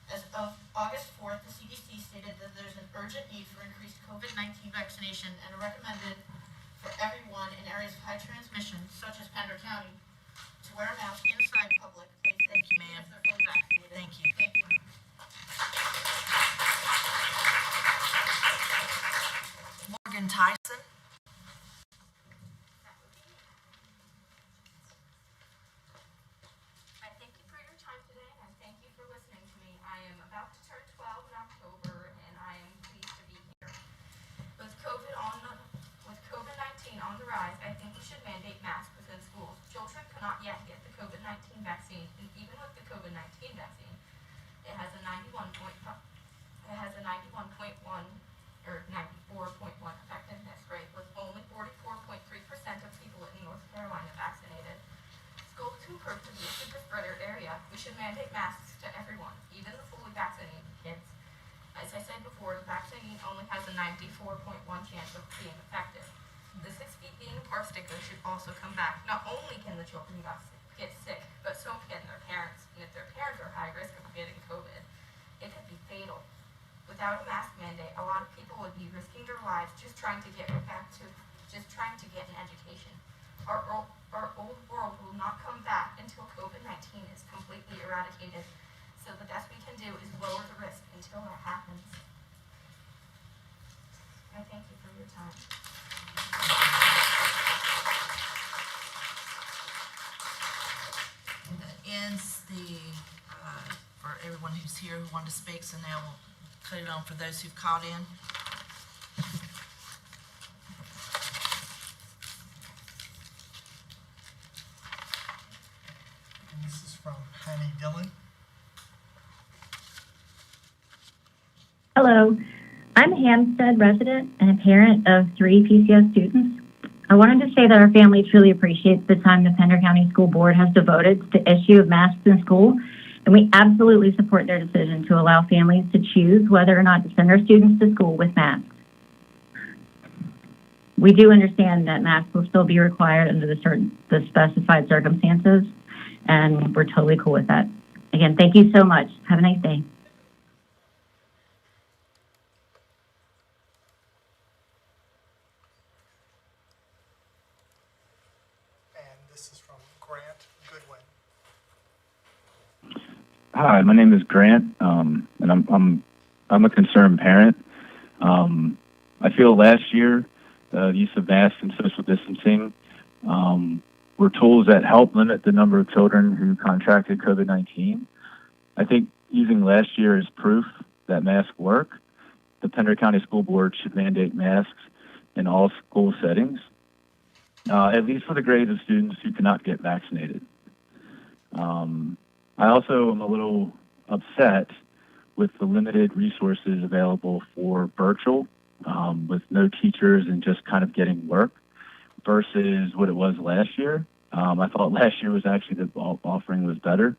As of August 4th, the CDC stated that there's an urgent need for increased COVID-19 vaccination and recommended for everyone in areas of high transmission, such as Pender County, to wear a mask inside public places. Thank you, ma'am. If they're fully vaccinated. Thank you. Thank you. Morgan Tyson. I thank you for your time today, and thank you for listening to me. I am about to turn 12 in October, and I am pleased to be here. With COVID-19 on the rise, I think we should mandate masks within schools. Children cannot yet get the COVID-19 vaccine, and even with the COVID-19 vaccine, it has a 91.1 or 94.1 effectiveness rate, with only 44.3% of people in North Carolina vaccinated. Schools who prove to be a super spreader area, we should mandate masks to everyone, even the fully vaccinated kids. As I said before, the vaccine only has a 94.1 chance of being effective. The 6 feet being apart sticker should also come back. Not only can the children get sick, but so can their parents. And if their parents are high risk of getting COVID, it could be fatal. Without a mask mandate, a lot of people would be risking their lives just trying to get an education. Our old world will not come back until COVID-19 is completely eradicated. So the best we can do is lower the risk until that happens. I thank you for your time. That ends for everyone who's here who wanted to speak, so now we'll cut it on for those who've called in. This is from Honey Dillon. Hello, I'm a Hampstead resident and a parent of 3 PCS students. I wanted to say that our family truly appreciates the time the Pender County School Board has devoted to the issue of masks in school, and we absolutely support their decision to allow families to choose whether or not to send their students to school with masks. We do understand that masks will still be required under the specified circumstances, and we're totally cool with that. Again, thank you so much. Have a nice day. And this is from Grant Goodwin. Hi, my name is Grant, and I'm a concerned parent. I feel last year the use of masks and social distancing were tools that help limit the number of children who contracted COVID-19. I think using last year as proof that masks work, the Pender County School Board should mandate masks in all school settings, at least for the grades of students who cannot get vaccinated. I also am a little upset with the limited resources available for virtual, with no teachers and just kind of getting work versus what it was last year. I thought last year was actually the offering was better.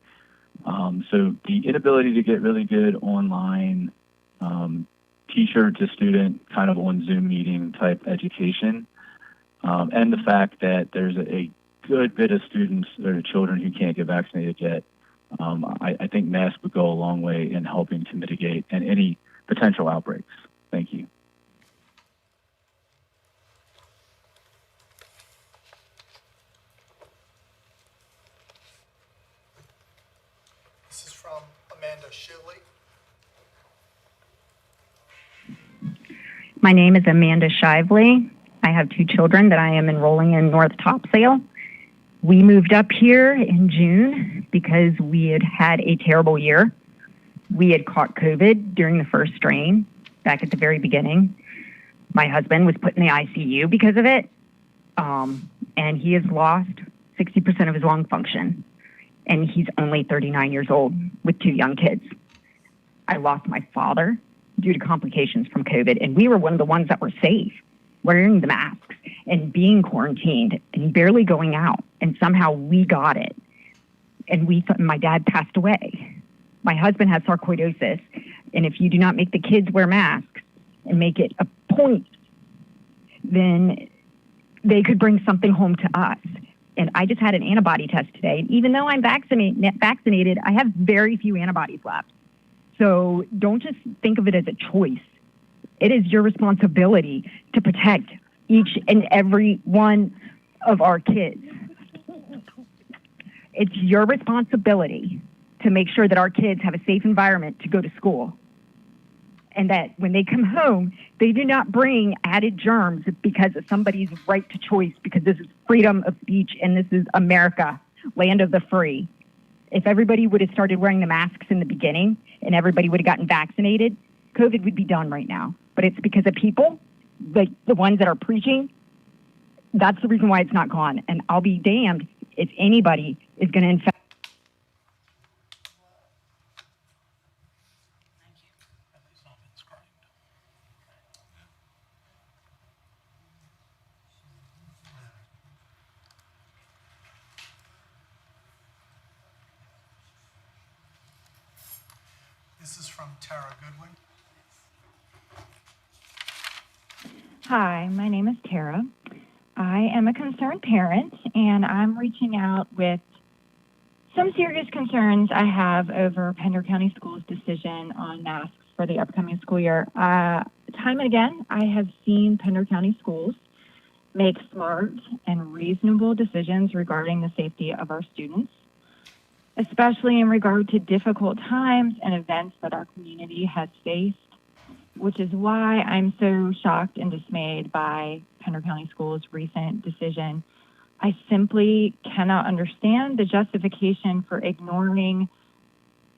So the inability to get really good online teacher to student kind of on Zoom meeting type education, and the fact that there's a good bit of students or children who can't get vaccinated yet, I think masks would go a long way in helping to mitigate any potential outbreaks. Thank you. This is from Amanda Shively. My name is Amanda Shively. I have 2 children that I am enrolling in North Topsail. We moved up here in June because we had had a terrible year. We had caught COVID during the first strain back at the very beginning. My husband was put in the ICU because of it, and he has lost 60% of his lung function, and he's only 39 years old with 2 young kids. I lost my father due to complications from COVID, and we were one of the ones that were safe, wearing the masks and being quarantined and barely going out, and somehow we got it. And my dad passed away. My husband has sarcoidosis, and if you do not make the kids wear masks and make it a point, then they could bring something home to us. And I just had an antibody test today, and even though I'm vaccinated, I have very few antibodies left. So don't just think of it as a choice. It is your responsibility to protect each and every one of our kids. It's your responsibility to make sure that our kids have a safe environment to go to school. And that when they come home, they do not bring added germs because of somebody's right to choice, because this is freedom of speech and this is America, land of the free. If everybody would have started wearing the masks in the beginning and everybody would have gotten vaccinated, COVID would be done right now. But it's because of people, like the ones that are preaching, that's the reason why it's not gone. And I'll be damned if anybody is going to infect. This is from Tara Goodwin. Hi, my name is Tara. I am a concerned parent, and I'm reaching out with some serious concerns I have over Pender County Schools' decision on masks for the upcoming school year. Time and again, I have seen Pender County Schools make smart and reasonable decisions regarding the safety of our students, especially in regard to difficult times and events that our community has faced, which is why I'm so shocked and dismayed by Pender County Schools' recent decision. I simply cannot understand the justification for ignoring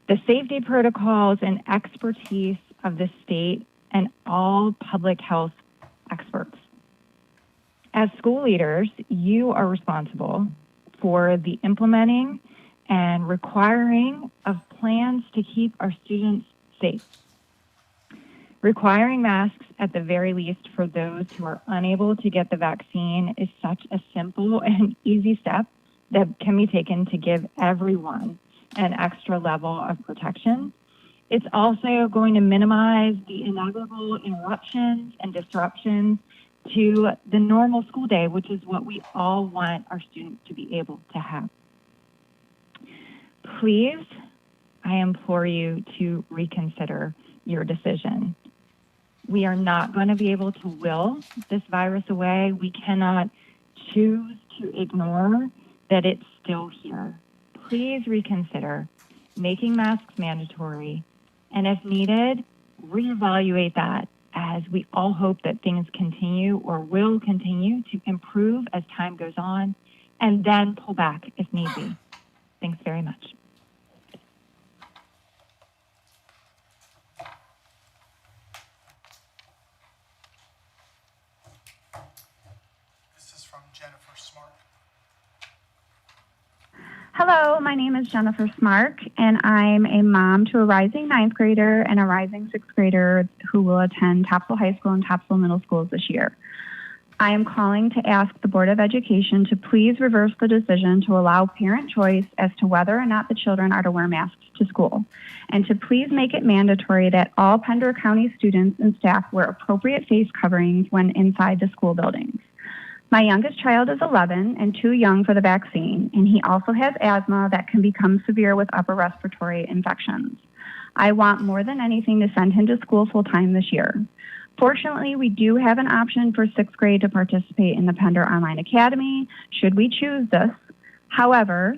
the safety protocols and expertise of the state and all public health experts. As school leaders, you are responsible for the implementing and requiring of plans to keep our students safe. Requiring masks at the very least for those who are unable to get the vaccine is such a simple and easy step that can be taken to give everyone an extra level of protection. It's also going to minimize the inevitable interruptions and disruptions to the normal school day, which is what we all want our students to be able to have. Please, I implore you to reconsider your decision. We are not going to be able to will this virus away. We cannot choose to ignore that it's still here. Please reconsider making masks mandatory, and if needed, reevaluate that as we all hope that things continue or will continue to improve as time goes on, and then pull back if need be. Thanks very much. This is from Jennifer Smart. Hello, my name is Jennifer Smart, and I'm a mom to a rising 9th grader and a rising 6th grader who will attend Topsail High School and Topsail Middle Schools this year. I am calling to ask the Board of Education to please reverse the decision to allow parent choice as to whether or not the children are to wear masks to school, and to please make it mandatory that all Pender County students and staff wear appropriate face coverings when inside the school buildings. My youngest child is 11 and too young for the vaccine, and he also has asthma that can become severe with upper respiratory infections. I want more than anything to send him to school full-time this year. Fortunately, we do have an option for 6th grade to participate in the Pender Online Academy, should we choose this. However,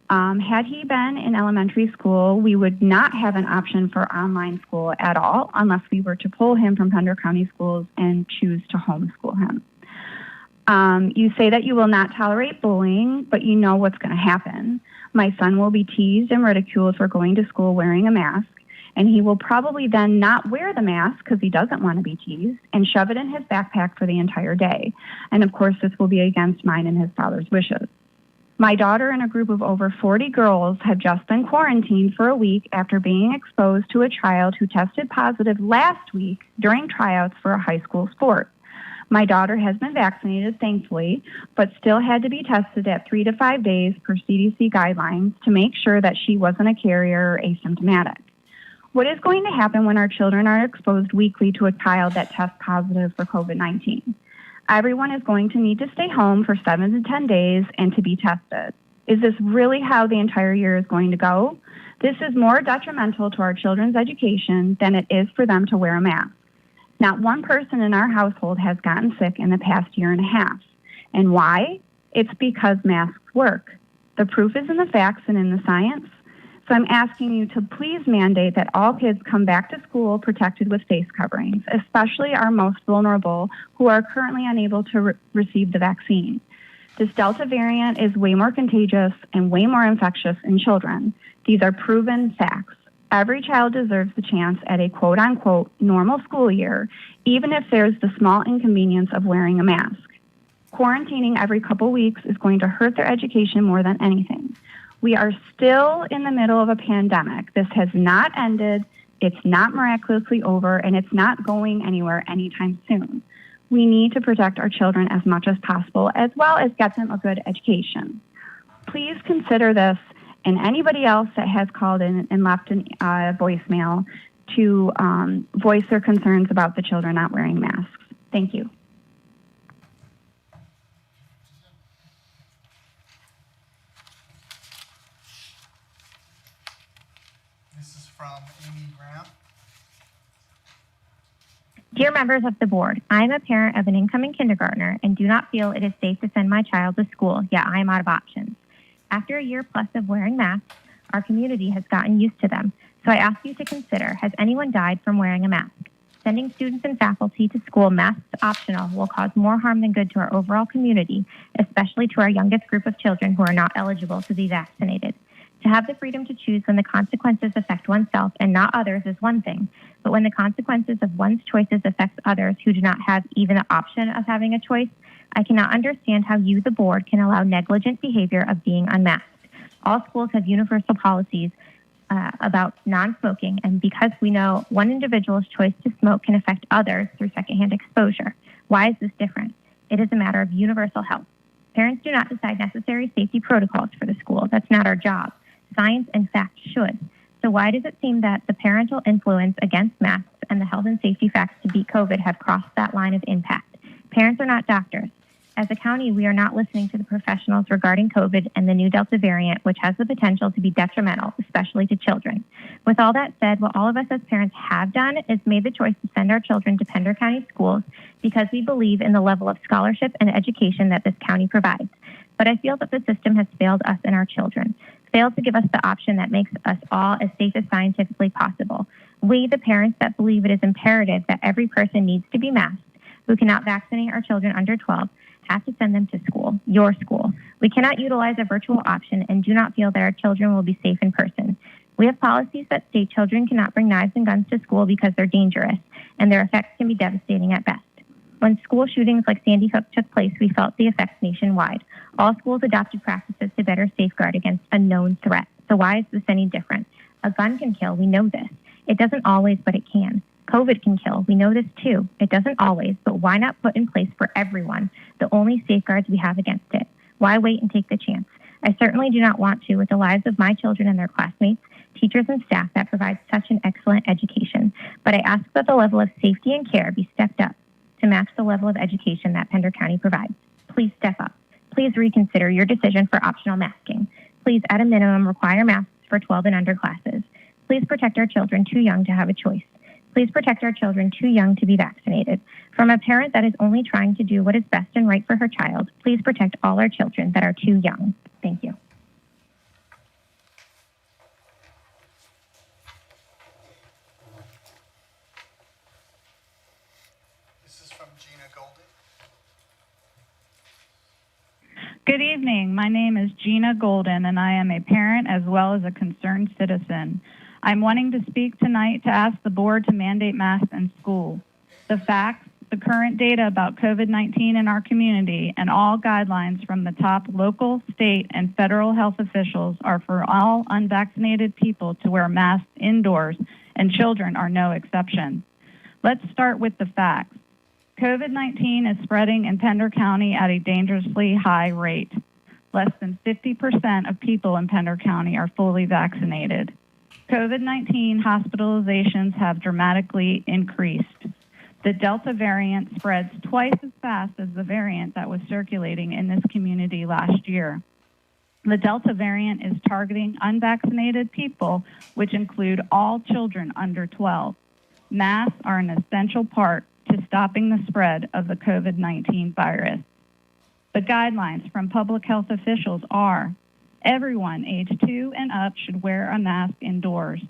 had he been in elementary school, we would not have an option for online school at all unless we were to pull him from Pender County schools and choose to homeschool him. You say that you will not tolerate bullying, but you know what's going to happen. My son will be teased and ridiculed for going to school wearing a mask, and he will probably then not wear the mask because he doesn't want to be teased and shove it in his backpack for the entire day. And of course, this will be against mine and his father's wishes. My daughter and a group of over 40 girls have just been quarantined for a week after being exposed to a child who tested positive last week during tryouts for a high school sport. My daughter has been vaccinated, thankfully, but still had to be tested at 3 to 5 days per CDC guidelines to make sure that she wasn't a carrier or asymptomatic. What is going to happen when our children are exposed weekly to a child that tests positive for COVID-19? Everyone is going to need to stay home for 7 to 10 days and to be tested. Is this really how the entire year is going to go? This is more detrimental to our children's education than it is for them to wear a mask. Not one person in our household has gotten sick in the past year and a half. And why? It's because masks work. The proof is in the facts and in the science. So I'm asking you to please mandate that all kids come back to school protected with face coverings, especially our most vulnerable who are currently unable to receive the vaccine. This Delta variant is way more contagious and way more infectious in children. These are proven facts. Every child deserves the chance at a quote-unquote normal school year, even if there's the small inconvenience of wearing a mask. Quarantining every couple weeks is going to hurt their education more than anything. We are still in the middle of a pandemic. This has not ended, it's not miraculously over, and it's not going anywhere anytime soon. We need to protect our children as much as possible, as well as get them a good education. Please consider this, and anybody else that has called in and left a voicemail to voice their concerns about the children not wearing masks. Thank you. This is from Amy Graham. Dear members of the board, I am a parent of an incoming kindergartner and do not feel it is safe to send my child to school, yet I am out of options. After a year plus of wearing masks, our community has gotten used to them, so I ask you to consider, has anyone died from wearing a mask? Sending students and faculty to school masks optional will cause more harm than good to our overall community, especially to our youngest group of children who are not eligible to be vaccinated. To have the freedom to choose when the consequences affect oneself and not others is one thing, but when the consequences of one's choices affect others who do not have even the option of having a choice, I cannot understand how you, the board, can allow negligent behavior of being unmasked. All schools have universal policies about non-smoking, and because we know one individual's choice to smoke can affect others through secondhand exposure. Why is this different? It is a matter of universal health. Parents do not decide necessary safety protocols for the school. That's not our job. Science and fact should. So why does it seem that the parental influence against masks and the health and safety facts to beat COVID have crossed that line of impact? Parents are not doctors. As a county, we are not listening to the professionals regarding COVID and the new Delta variant, which has the potential to be detrimental, especially to children. With all that said, what all of us as parents have done is made the choice to send our children to Pender County schools because we believe in the level of scholarship and education that this county provides. But I feel that the system has failed us and our children, failed to give us the option that makes us all as safe as scientifically possible. We, the parents that believe it is imperative that every person needs to be masked, who cannot vaccinate our children under 12, have to send them to school, your school. We cannot utilize a virtual option and do not feel that our children will be safe in person. We have policies that state children cannot bring knives and guns to school because they're dangerous, and their effects can be devastating at best. When school shootings like Sandy Hook took place, we felt the effects nationwide. All schools adopted practices to better safeguard against a known threat. So why is this any different? A gun can kill, we know this. It doesn't always, but it can. COVID can kill, we know this too. It doesn't always, but why not put in place for everyone the only safeguards we have against it? Why wait and take the chance? I certainly do not want to with the lives of my children and their classmates, teachers and staff that provide such an excellent education. But I ask that the level of safety and care be stepped up to match the level of education that Pender County provides. Please step up. Please reconsider your decision for optional masking. Please, at a minimum, require masks for 12 and under classes. Please protect our children too young to have a choice. Please protect our children too young to be vaccinated. From a parent that is only trying to do what is best and right for her child, please protect all our children that are too young. Thank you. This is from Gina Golden. Good evening. My name is Gina Golden, and I am a parent as well as a concerned citizen. I'm wanting to speak tonight to ask the board to mandate masks in school. The facts, the current data about COVID-19 in our community, and all guidelines from the top local, state, and federal health officials are for all unvaccinated people to wear masks indoors, and children are no exception. Let's start with the facts. COVID-19 is spreading in Pender County at a dangerously high rate. Less than 50% of people in Pender County are fully vaccinated. COVID-19 hospitalizations have dramatically increased. The Delta variant spreads twice as fast as the variant that was circulating in this community last year. The Delta variant is targeting unvaccinated people, which include all children under 12. Masks are an essential part to stopping the spread of the COVID-19 virus. The guidelines from public health officials are everyone age 2 and up should wear a mask indoors.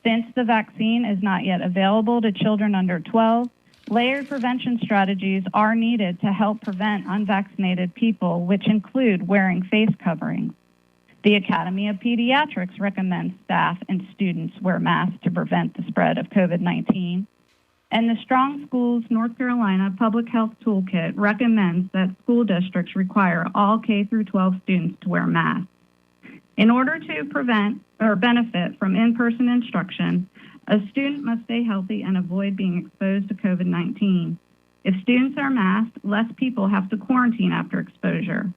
Since the vaccine is not yet available to children under 12, layered prevention strategies are needed to help prevent unvaccinated people, which include wearing face coverings. The Academy of Pediatrics recommends staff and students wear masks to prevent the spread of COVID-19. And the Strong Schools North Carolina Public Health Toolkit recommends that school districts require all K-12 students to wear masks. In order to prevent or benefit from in-person instruction, a student must stay healthy and avoid being exposed to COVID-19. If students are masked, less people have to quarantine after exposure.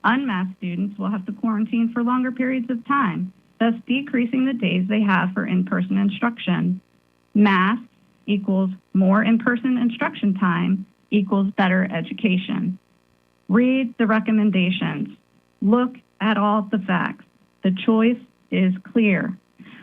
Unmasked students will have to quarantine for longer periods of time, thus decreasing the days they have for in-person instruction. Masks equals more in-person instruction time equals better education. Read the recommendations. Look at all the facts. The choice is clear.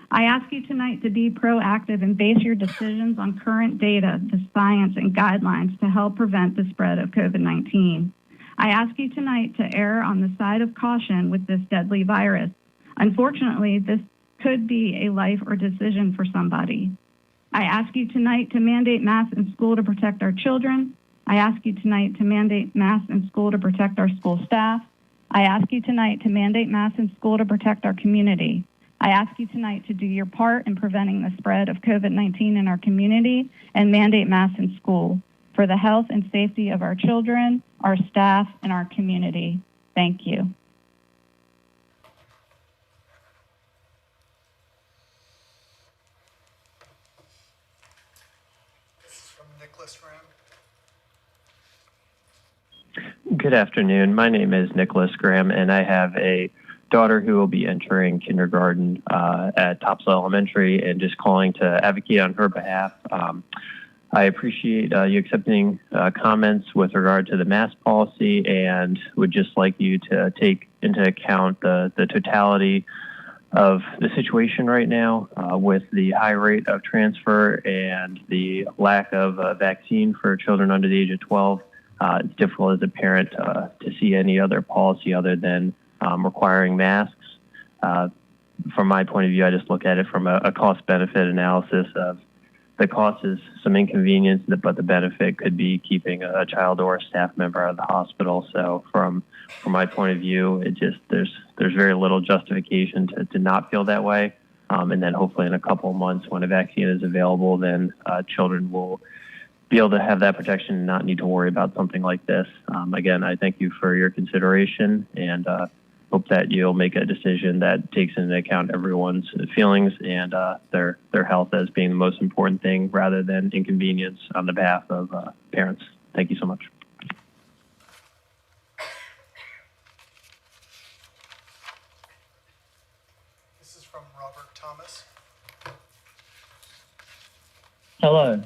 I ask you tonight to be proactive and base your decisions on current data, the science, and guidelines to help prevent the spread of COVID-19. I ask you tonight to err on the side of caution with this deadly virus. Unfortunately, this could be a life or decision for somebody. I ask you tonight to mandate masks in school to protect our children. I ask you tonight to mandate masks in school to protect our school staff. I ask you tonight to mandate masks in school to protect our community. I ask you tonight to do your part in preventing the spread of COVID-19 in our community and mandate masks in school for the health and safety of our children, our staff, and our community. Thank you. This is from Nicholas Graham. Good afternoon. My name is Nicholas Graham, and I have a daughter who will be entering kindergarten at Topsail Elementary, and just calling to advocate on her behalf. I appreciate you accepting comments with regard to the mask policy, and would just like you to take into account the totality of the situation right now with the high rate of transfer and the lack of vaccine for children under the age of 12. It's difficult as a parent to see any other policy other than requiring masks. From my point of view, I just look at it from a cost-benefit analysis of the cost is some inconvenience, but the benefit could be keeping a child or a staff member out of the hospital. So from my point of view, it just there's very little justification to not feel that way. And then hopefully in a couple of months when a vaccine is available, then children will be able to have that protection and not need to worry about something like this. Again, I thank you for your consideration and hope that you'll make a decision that takes into account everyone's feelings and their health as being the most important thing rather than inconvenience on the behalf of parents. Thank you so much. This is from Robert Thomas. Hello,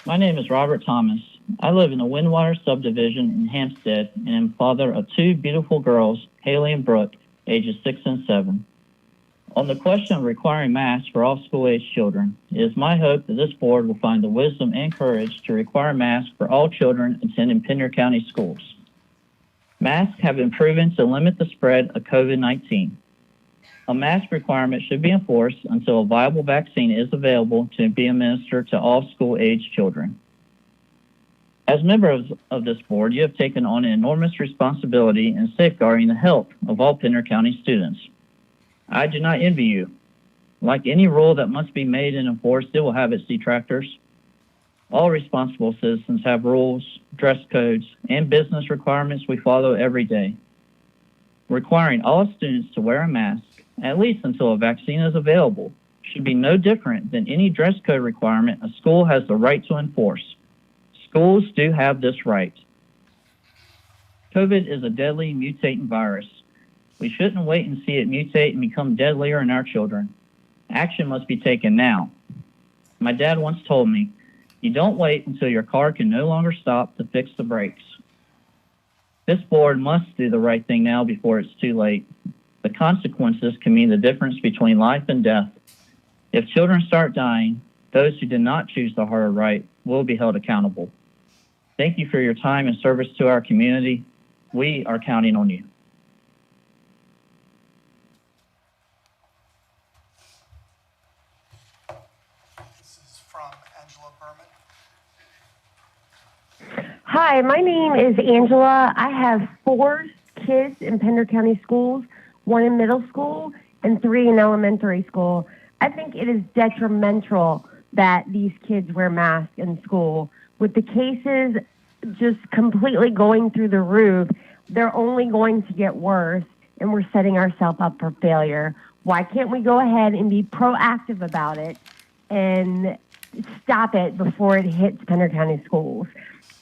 my name is Robert Thomas. I live in the Windwater subdivision in Hampstead and am father of two beautiful girls, Haley and Brooke, ages 6 and 7. On the question of requiring masks for all school-age children, it is my hope that this board will find the wisdom and courage to require masks for all children attending Pender County schools. Masks have been proven to limit the spread of COVID-19. A mask requirement should be enforced until a viable vaccine is available to be administered to all school-age children. As members of this board, you have taken on an enormous responsibility in safeguarding the health of all Pender County students. I do not envy you. Like any rule that must be made and enforced, it will have its detractors. All responsible citizens have rules, dress codes, and business requirements we follow every day. Requiring all students to wear a mask, at least until a vaccine is available, should be no different than any dress code requirement a school has the right to enforce. Schools do have this right. COVID is a deadly mutating virus. We shouldn't wait and see it mutate and become deadlier in our children. Action must be taken now. My dad once told me, you don't wait until your car can no longer stop to fix the brakes. This board must do the right thing now before it's too late. The consequences can mean the difference between life and death. If children start dying, those who did not choose the harder right will be held accountable. Thank you for your time and service to our community. We are counting on you. This is from Angela Berman. Hi, my name is Angela. I have 4 kids in Pender County schools, 1 in middle school and 3 in elementary school. I think it is detrimental that these kids wear masks in school. With the cases just completely going through the roof, they're only going to get worse, and we're setting ourselves up for failure. Why can't we go ahead and be proactive about it and stop it before it hits Pender County schools?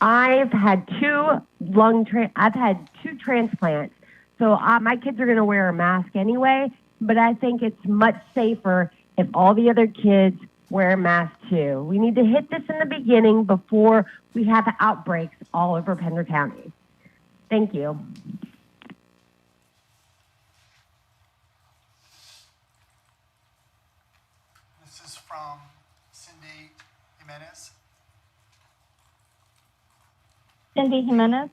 I've had 2 transplants, so my kids are going to wear a mask anyway, but I think it's much safer if all the other kids wear masks too. We need to hit this in the beginning before we have outbreaks all over Pender County. Thank you. This is from Cindy Jimenez. Cindy Jimenez.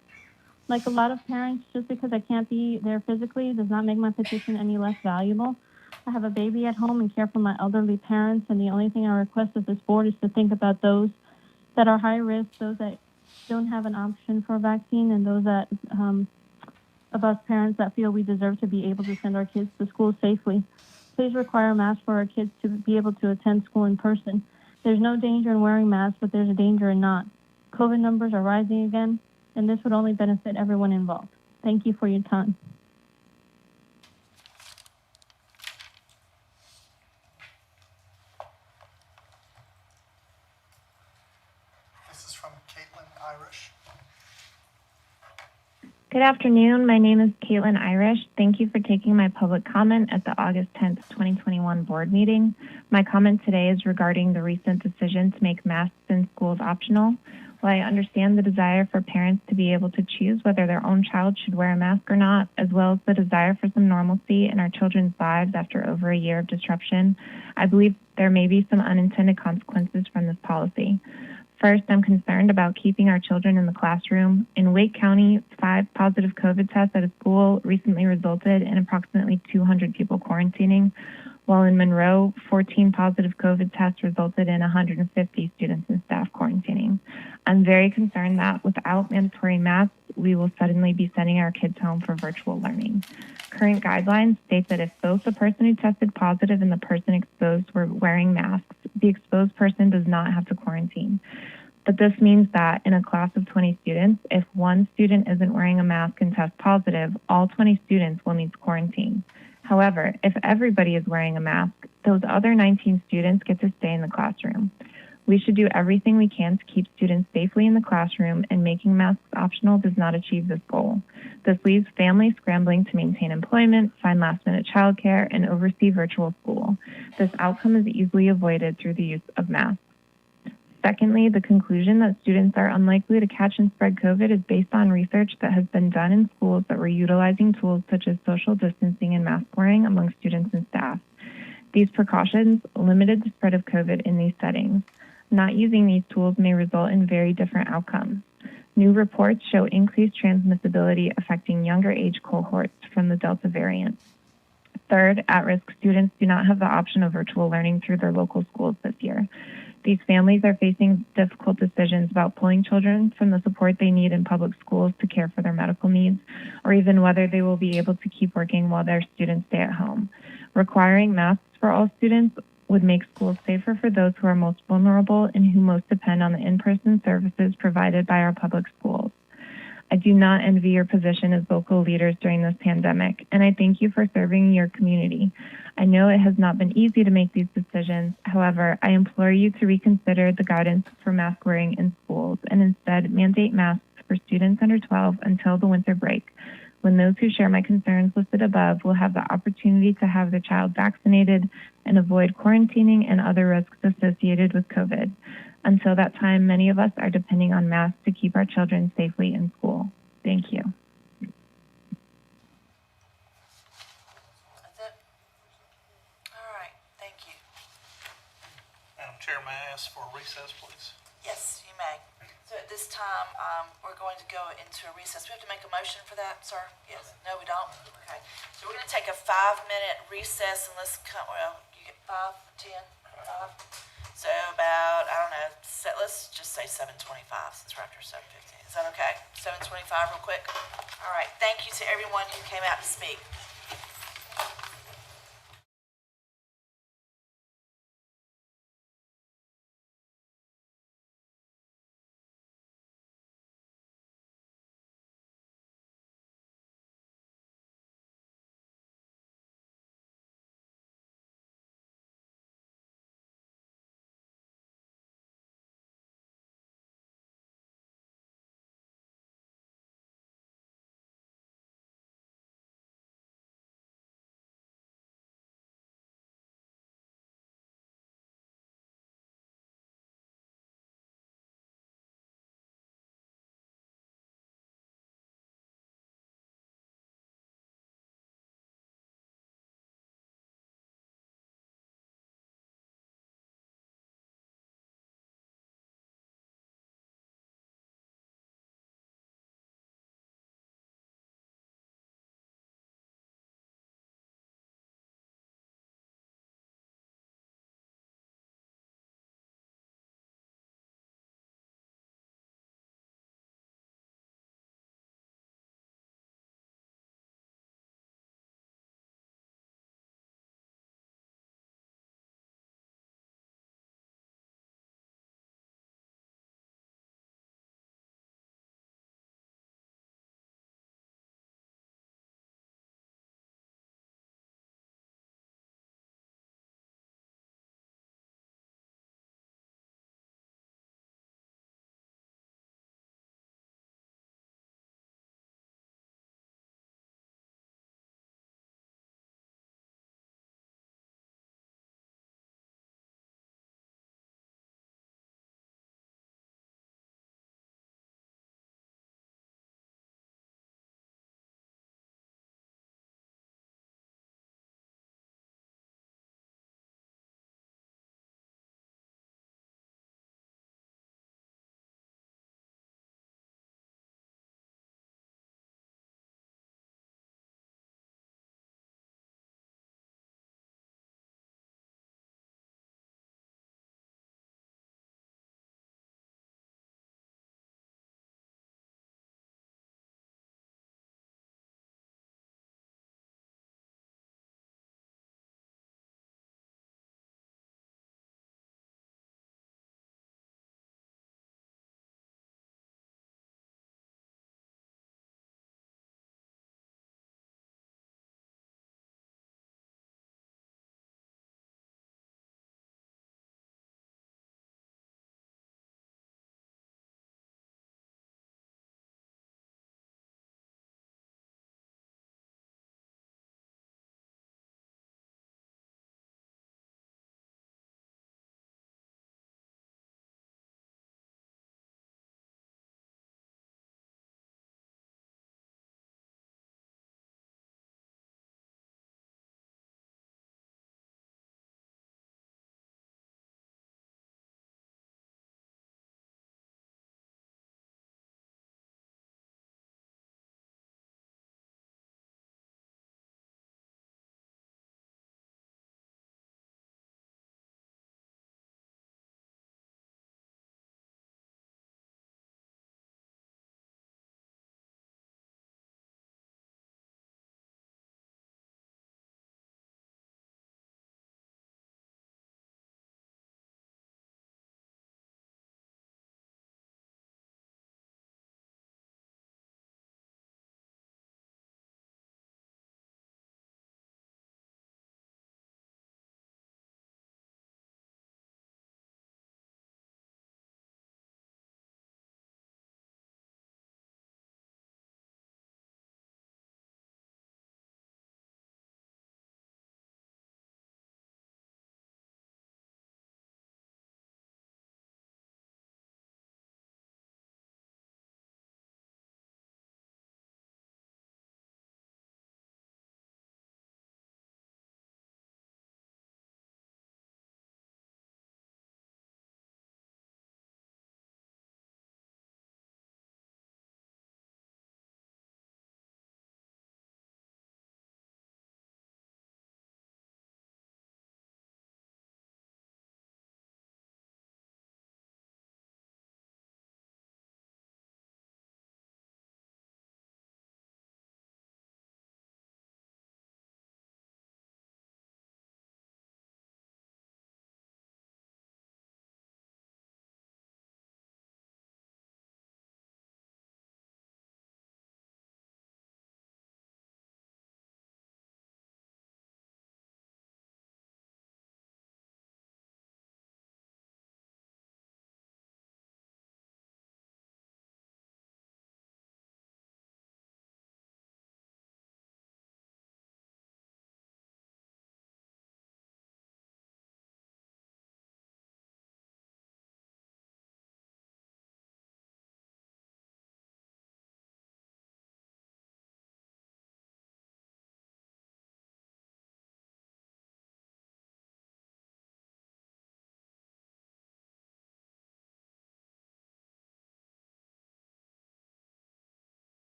Like a lot of parents, just because I can't be there physically does not make my petition any less valuable. I have a baby at home and care for my elderly parents, and the only thing I request of this board is to think about those that are high risk, those that don't have an option for a vaccine, and those that of us parents that feel we deserve to be able to send our kids to school safely. Please require masks for our kids to be able to attend school in person. There's no danger in wearing masks, but there's a danger in not. COVID numbers are rising again, and this would only benefit everyone involved. Thank you for your time. This is from Caitlin Irish. Good afternoon. My name is Caitlin Irish. Thank you for taking my public comment at the August 10th, 2021 board meeting. My comment today is regarding the recent decision to make masks in schools optional. While I understand the desire for parents to be able to choose whether their own child should wear a mask or not, as well as the desire for some normalcy in our children's lives after over a year of disruption, I believe there may be some unintended consequences from this policy. First, I'm concerned about keeping our children in the classroom. In Wake County, 5 positive COVID tests at a school recently resulted in approximately 200 people quarantining, while in Monroe, 14 positive COVID tests resulted in 150 students and staff quarantining. I'm very concerned that without mandatory masks, we will suddenly be sending our kids home for virtual learning. Current guidelines state that if both the person who tested positive and the person exposed were wearing masks, the exposed person does not have to quarantine. But this means that in a class of 20 students, if one student isn't wearing a mask and tests positive, all 20 students will need to quarantine. However, if everybody is wearing a mask, those other 19 students get to stay in the classroom. We should do everything we can to keep students safely in the classroom, and making masks optional does not achieve this goal. This leaves families scrambling to maintain employment, find last-minute childcare, and oversee virtual school. This outcome is easily avoided through the use of masks. Secondly, the conclusion that students are unlikely to catch and spread COVID is based on research that has been done in schools that were utilizing tools such as social distancing and mask wearing among students and staff. These precautions limited the spread of COVID in these settings. Not using these tools may result in very different outcomes. New reports show increased transmissibility affecting younger age cohorts from the Delta variant. Third, at-risk students do not have the option of virtual learning through their local schools this year. These families are facing difficult decisions about pulling children from the support they need in public schools to care for their medical needs, or even whether they will be able to keep working while their students stay at home. Requiring masks for all students would make schools safer for those who are most vulnerable and who most depend on the in-person services provided by our public schools. I do not envy your position as local leaders during this pandemic, and I thank you for serving your community. I know it has not been easy to make these decisions. However, I implore you to reconsider the guidance for mask wearing in schools and instead mandate masks for students under 12 until the winter break, when those who share my concerns listed above will have the opportunity to have their child vaccinated and avoid quarantining and other risks associated with COVID. Until that time, many of us are depending on masks to keep our children safely in school. Thank you. That's it? All right, thank you. Madam Chair, may I ask for a recess, please? Yes, you may. So at this time, we're going to go into a recess. We have to make a motion for that, sir? Yes? No, we don't? Okay. So we're going to take a 5-minute recess and let's come, well, you get 5, 10, 5? So about, I don't know, let's just say 7:25 since we're after 7:15. Is that okay? 7:25 real quick? All right. Thank you to everyone who came out to speak.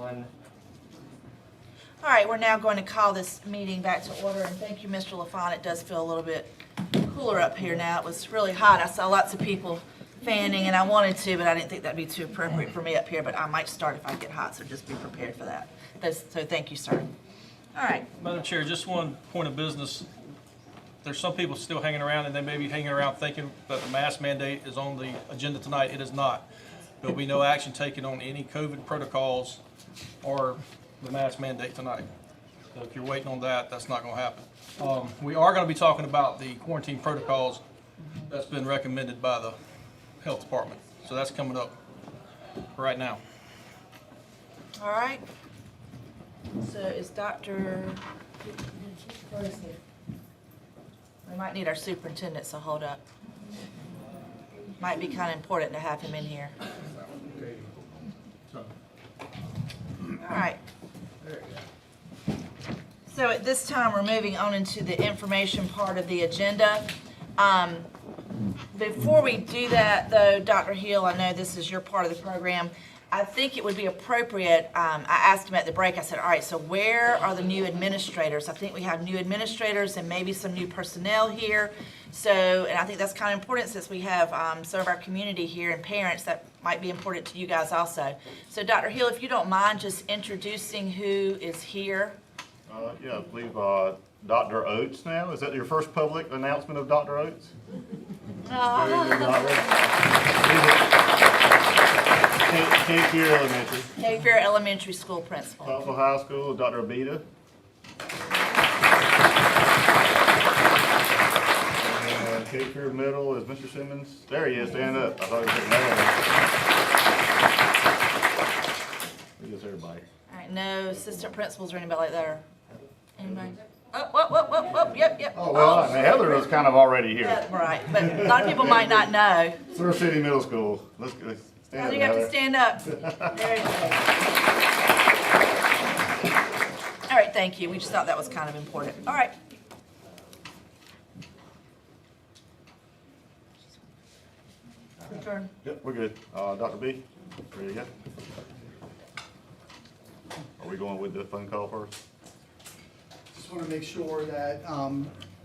everyone. All right, we're now going to call this meeting back to order, and thank you, Mr. LaFawn. It does feel a little bit cooler up here now. It was really hot. I saw lots of people fanning, and I wanted to, but I didn't think that'd be too appropriate for me up here, but I might start if I get hot, so just be prepared for that. So thank you, sir. All right. Madam Chair, just one point of business. There's some people still hanging around, and they may be hanging around thinking that the mask mandate is on the agenda tonight. It is not. There'll be no action taken on any COVID protocols or the mask mandate tonight. So if you're waiting on that, that's not going to happen. We are going to be talking about the quarantine protocols that's been recommended by the health department. So that's coming up right now. All right. So is Dr. We might need our superintendent, so hold up. Might be kind of important to have him in here. All right. So at this time, we're moving on into the information part of the agenda. Before we do that, though, Dr. Hill, I know this is your part of the program. I think it would be appropriate, I asked him at the break, I said, all right, so where are the new administrators? I think we have new administrators and maybe some new personnel here. So, and I think that's kind of important since we have some of our community here and parents that might be important to you guys also. So Dr. Hill, if you don't mind just introducing who is here. Yeah, I believe Dr. Oates now. Is that your first public announcement of Dr. Oates? Cape Fear Elementary. Cape Fear Elementary School Principal. Topsail High School, Dr. Abita. And Cape Fear Middle is Mr. Simmons. There he is, stand up. I thought he was sitting there. Who is everybody? All right, no assistant principals or anybody like that? Anybody? Oh, yep. Oh, well, Heather was kind of already here. Yeah, right, but a lot of people might not know. Surf City Middle School. Let's stand up. You have to stand up. There you go. All right, thank you. We just thought that was kind of important. All right. Your turn. Yep, we're good. Dr. B, ready to go? Are we going with the phone call first? Just want to make sure that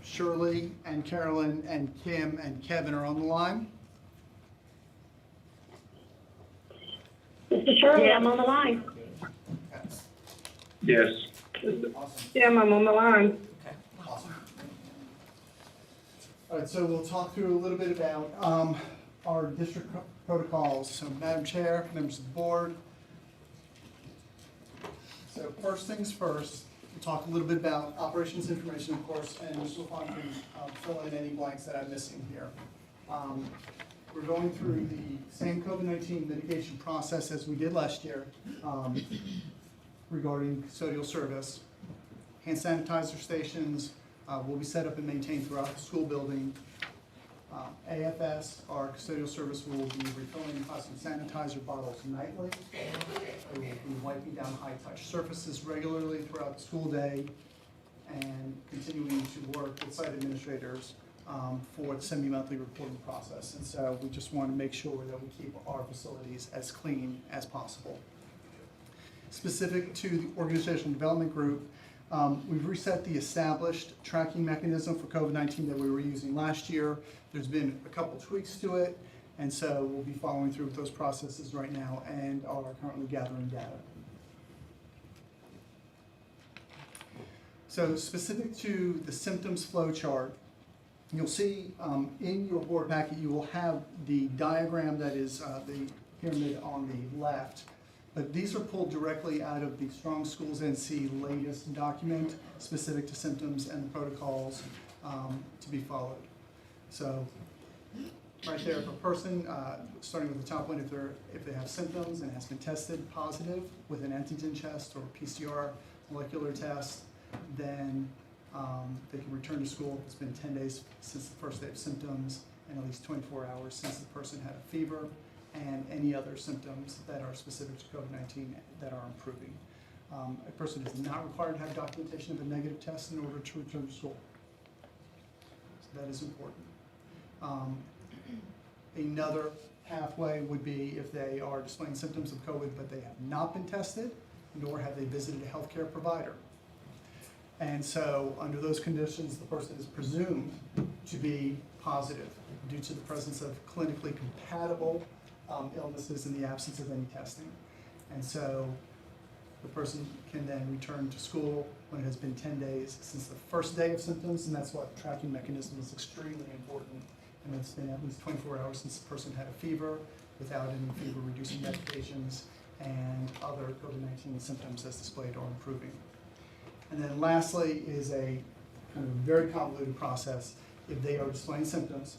Shirley and Carolyn and Kim and Kevin are on the line. Mr. Shirley, I'm on the line. Yes. Kim, I'm on the line. Awesome. All right, so we'll talk through a little bit about our district protocols. So Madam Chair, members of the board. So first things first, we'll talk a little bit about operations information, of course, and Mr. LaFawn can fill in any blanks that I'm missing here. We're going through the same COVID-19 mitigation process as we did last year regarding custodial service. Hand sanitizer stations will be set up and maintained throughout the school building. AFS, our custodial service, will be refilling and tossing sanitizer bottles nightly. We will be wiping down high-touch surfaces regularly throughout the school day and continuing to work with site administrators for the semi-monthly reporting process. And so we just want to make sure that we keep our facilities as clean as possible. Specific to the organizational development group, we've reset the established tracking mechanism for COVID-19 that we were using last year. There's been a couple tweaks to it, and so we'll be following through with those processes right now and are currently gathering data. So specific to the symptoms flow chart, you'll see in your board packet, you will have the diagram that is the pyramid on the left. But these are pulled directly out of the Strong Schools NC latest document specific to symptoms and protocols to be followed. So right there, if a person, starting with the top one, if they have symptoms and has been tested positive with an antigen test or PCR molecular test, then they can return to school if it's been 10 days since the first day of symptoms and at least 24 hours since the person had a fever and any other symptoms that are specific to COVID-19 that are improving. A person is not required to have documentation of a negative test in order to return to school. So that is important. Another pathway would be if they are displaying symptoms of COVID but they have not been tested, nor have they visited a healthcare provider. And so under those conditions, the person is presumed to be positive due to the presence of clinically compatible illnesses in the absence of any testing. And so the person can then return to school when it has been 10 days since the first day of symptoms, and that's why the tracking mechanism is extremely important. And it's been at least 24 hours since the person had a fever without any fever-reducing medications, and other COVID-19 symptoms as displayed are improving. And then lastly is a kind of very convoluted process. If they are displaying symptoms,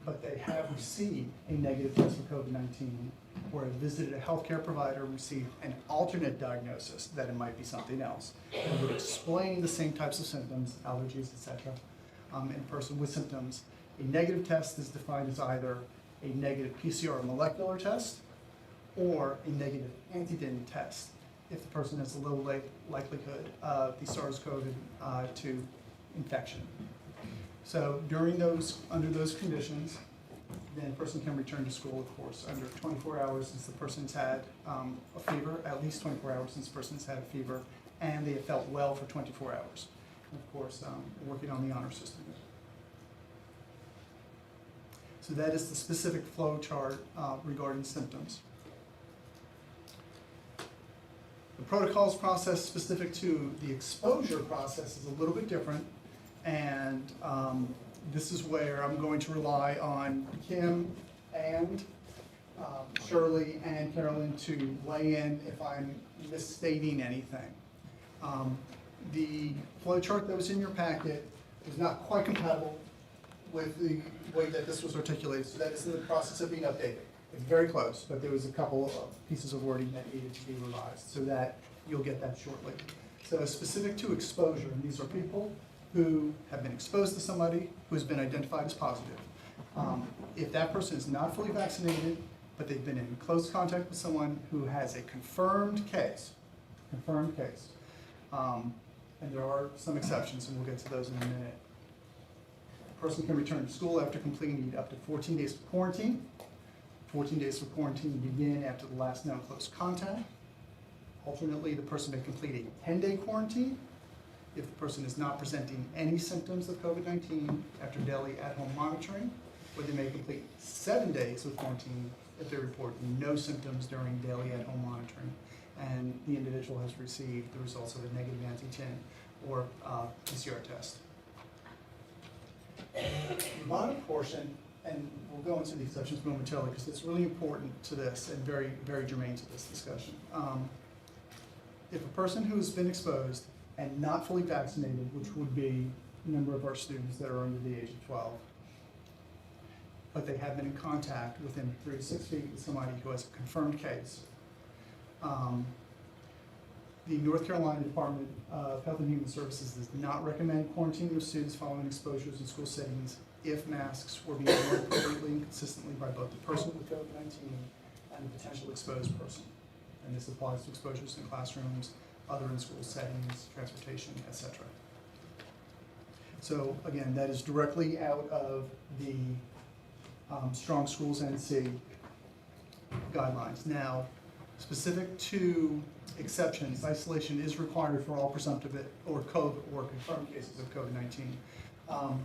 but they have received a negative test for COVID-19, or have visited a healthcare provider, received an alternate diagnosis that it might be something else, and would explain the same types of symptoms, allergies, etc., in a person with symptoms, a negative test is defined as either a negative PCR molecular test or a negative antigen test if the person has a low likelihood of the SARS-CoV-2 infection. So under those conditions, then a person can return to school, of course, under 24 hours since the person's had a fever, at least 24 hours since the person's had a fever, and they have felt well for 24 hours. And of course, working on the honor system. So that is the specific flow chart regarding symptoms. The protocols process specific to the exposure process is a little bit different, and this is where I'm going to rely on Kim and Shirley and Carolyn to weigh in if I'm misstating anything. The flow chart that was in your packet is not quite compatible with the way that this was articulated, so that is in the process of being updated. It's very close, but there was a couple of pieces of wording that needed to be revised, so that you'll get that shortly. So specific to exposure, and these are people who have been exposed to somebody who has been identified as positive. If that person is not fully vaccinated, but they've been in close contact with someone who has a confirmed case, and there are some exceptions, and we'll get to those in a minute. A person can return to school after completing up to 14 days of quarantine. 14 days of quarantine begin after the last known close contact. Alternately, the person may complete a 10-day quarantine if the person is not presenting any symptoms of COVID-19 after daily at-home monitoring, or they may complete 7 days of quarantine if they report no symptoms during daily at-home monitoring and the individual has received the results of a negative antigen or PCR test. The bottom portion, and we'll go into the exceptions momentarily because it's really important to this and very, very germane to this discussion. If a person who has been exposed and not fully vaccinated, which would be a number of our students that are under the age of 12, but they have been in contact within 3 to 6 feet with somebody who has a confirmed case, the North Carolina Department of Health and Human Services does not recommend quarantining of students following exposures in school settings if masks were being worn appropriately and consistently by both the person with COVID-19 and the potential exposed person. And this applies to exposures in classrooms, other in-school settings, transportation, etc. So again, that is directly out of the Strong Schools NC guidelines. Now, specific to exceptions, isolation is required for all presumptive or confirmed cases of COVID-19.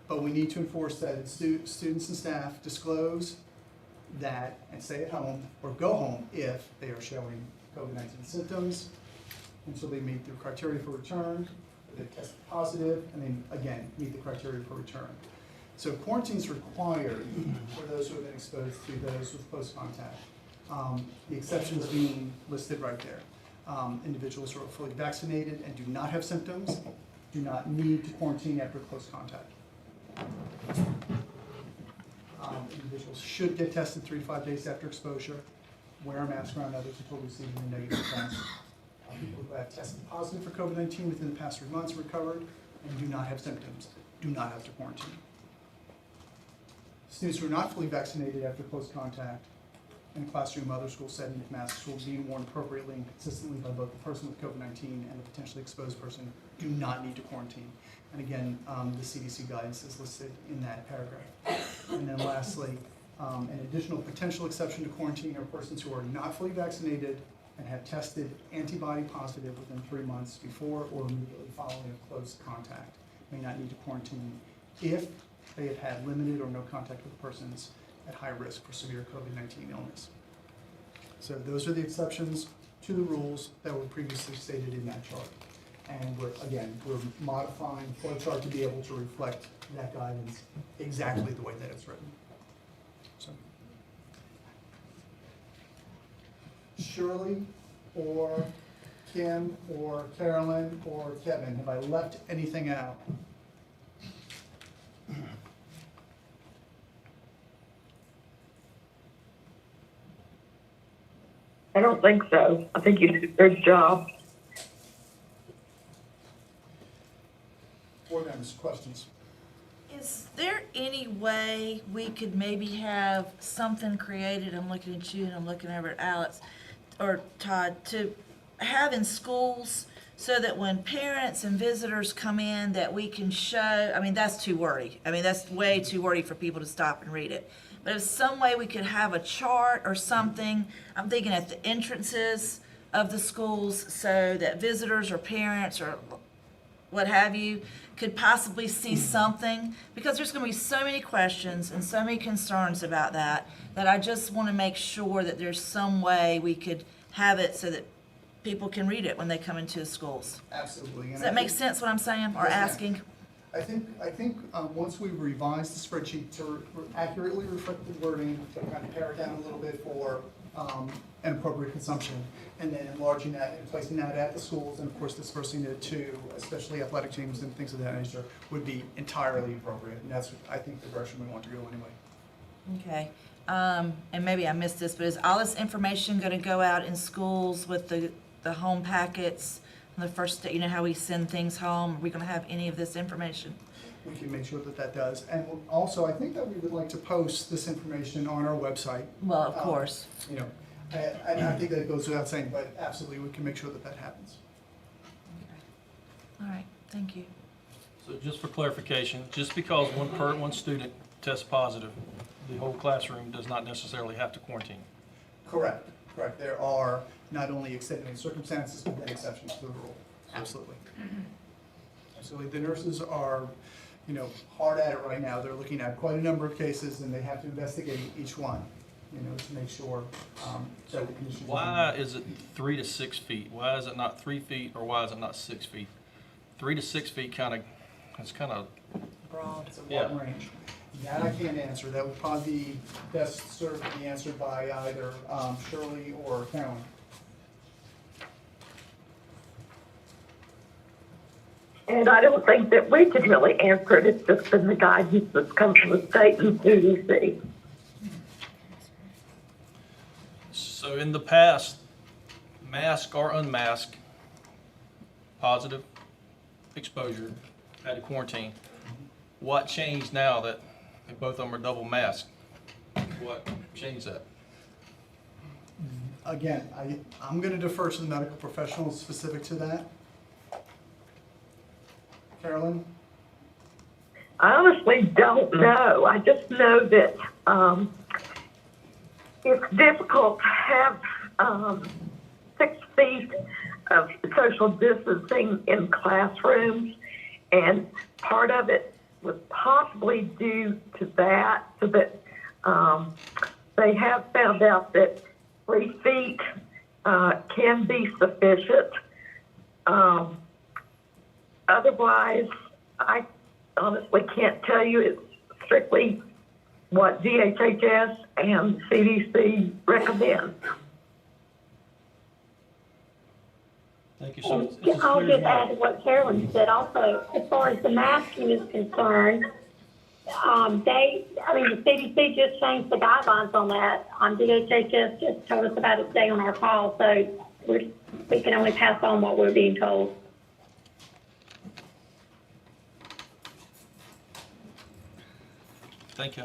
But we need to enforce that students and staff disclose that and stay at home or go home if they are showing COVID-19 symptoms until they meet the criteria for return, they test positive, and then again meet the criteria for return. So quarantine is required for those who have been exposed to those with close contact. The exceptions being listed right there. Individuals who are fully vaccinated and do not have symptoms do not need to quarantine after close contact. Individuals should get tested 3 to 5 days after exposure, wear a mask around others until receiving a negative test. People who have tested positive for COVID-19 within the past 3 months recovered and do not have symptoms do not have to quarantine. Students who are not fully vaccinated after close contact in a classroom or other school setting, if masks were being worn appropriately and consistently by both the person with COVID-19 and the potentially exposed person, do not need to quarantine. And again, the CDC guidance is listed in that paragraph. And then lastly, an additional potential exception to quarantine are persons who are not fully vaccinated and have tested antibody positive within 3 months before or immediately following a close contact may not need to quarantine if they have had limited or no contact with persons at high risk for severe COVID-19 illness. So those are the exceptions to the rules that were previously stated in that chart. And we're modifying the flow chart to be able to reflect that guidance exactly the way that it's written. So, Shirley or Kim or Carolyn or Kevin, have I left anything out? I don't think so. I think you did a good job. Board members, questions? Is there any way we could maybe have something created, I'm looking at you and I'm looking over at Alex, or Todd, to have in schools so that when parents and visitors come in that we can show, I mean, that's too wordy. I mean, that's way too wordy for people to stop and read it. But if some way we could have a chart or something, I'm thinking at the entrances of the schools so that visitors or parents or what have you could possibly see something, because there's going to be so many questions and so many concerns about that I just want to make sure that there's some way we could have it so that people can read it when they come into the schools. Absolutely. Does that make sense what I'm saying or Yes, ma'am. asking? I think once we revise the spreadsheet to accurately reflect the wording, to kind of pare it down a little bit for an appropriate consumption, and then enlarging that and placing that at the schools, and of course dispersing it to especially athletic teams and things of that nature would be entirely appropriate. And that's, I think, the direction we want to go anyway. Okay. And maybe I missed this, but is all this information going to go out in schools with the home packets? The first day, you know how we send things home? Are we going to have any of this information? We can make sure that that does. And also, I think that we would like to post this information on our website. Well, of course. You know, and I think that goes without saying, but absolutely, we can make sure that that happens. All right, thank you. So just for clarification, just because one student tests positive, the whole classroom does not necessarily have to quarantine. Correct. There are not only extenuating circumstances, but then exceptions to the rule. Absolutely. Absolutely. The nurses are, hard at it right now. They're looking at quite a number of cases, and they have to investigate each one, to make sure that the conditions. Why is it 3 to 6 feet? Why is it not 3 feet, or why is it not 6 feet? 3 to 6 feet it's kind of broad. It's a broad range. That I can't answer. That would probably be best served to be answered by either Shirley or Carolyn. And I don't think that we could really answer it. It's just been the guidance that's come from the state and CDC. So in the past, mask or unmask, positive exposure, had to quarantine. What changed now that both of them are double masked? What changed that? Again, I'm going to defer to the medical professionals specific to that. Carolyn? I honestly don't know. I just know that it's difficult to have 6 feet of social distancing in classrooms, and part of it was possibly due to that, so that they have found out that 3 feet can be sufficient. Otherwise, I honestly can't tell you. It's strictly what DHHS and CDC recommend. Thank you, sir. I'll just add to what Carolyn said also. As far as the masking is concerned, the CDC just changed the guidelines on that. DHHS just told us about it today on our call, so we can only pass on what we're being told. Thank you.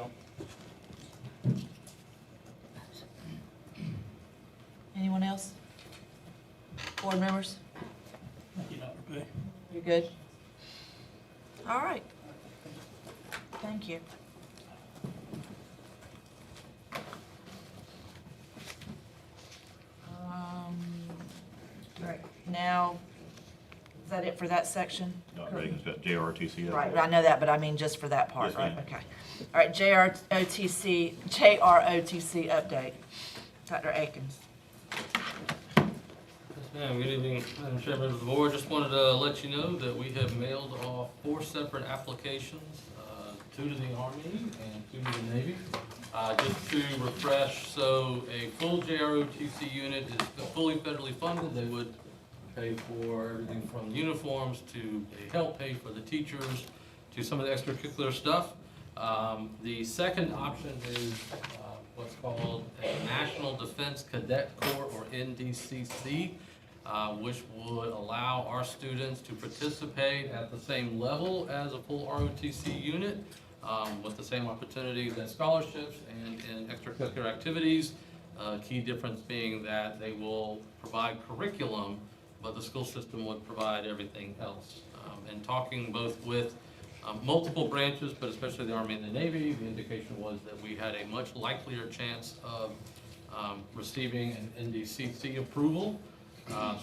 Anyone else? Board members? Okay. You're good? All right. Thank you. it for that section? Dr. Aiken's got JROTC. Right, I know that, but I mean just for that part, Yes, right? ma'am. Okay. All right, JROTC update. Dr. Akins. Yes, ma'am. Good evening, Madam Chair, members of the board. Just wanted to let you know that we have mailed off 4 separate applications, 2 to the Army and 2 to the Navy. Just to refresh, so a full JROTC unit is fully federally funded. They would pay for everything from uniforms to they help pay for the teachers to some of the extracurricular stuff. The second option is what's called a National Defense Cadet Corps, or NDCC, which would allow our students to participate at the same level as a full ROTC unit, with the same opportunities as scholarships and in extracurricular activities. Key difference being that they will provide curriculum, but the school system would provide everything else. And talking both with multiple branches, but especially the Army and the Navy, the indication was that we had a much likelier chance of receiving an NDCC approval.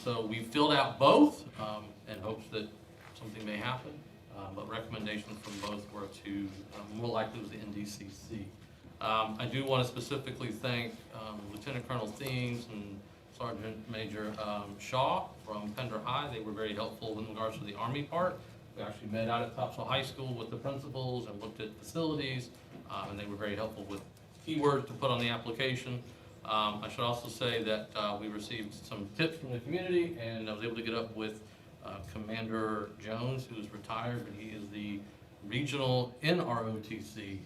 So we filled out both in hopes that something may happen, but recommendations from both were to more likely was the NDCC. I do want to specifically thank Lieutenant Colonel Themes and Sergeant Major Shaw from Pender High. They were very helpful in regards to the Army part. We actually met out at Topsail High School with the principals and looked at facilities, and they were very helpful with keywords to put on the application. I should also say that we received some tips from the community, and I was able to get up with Commander Jones, who is retired, but he is the regional NROTC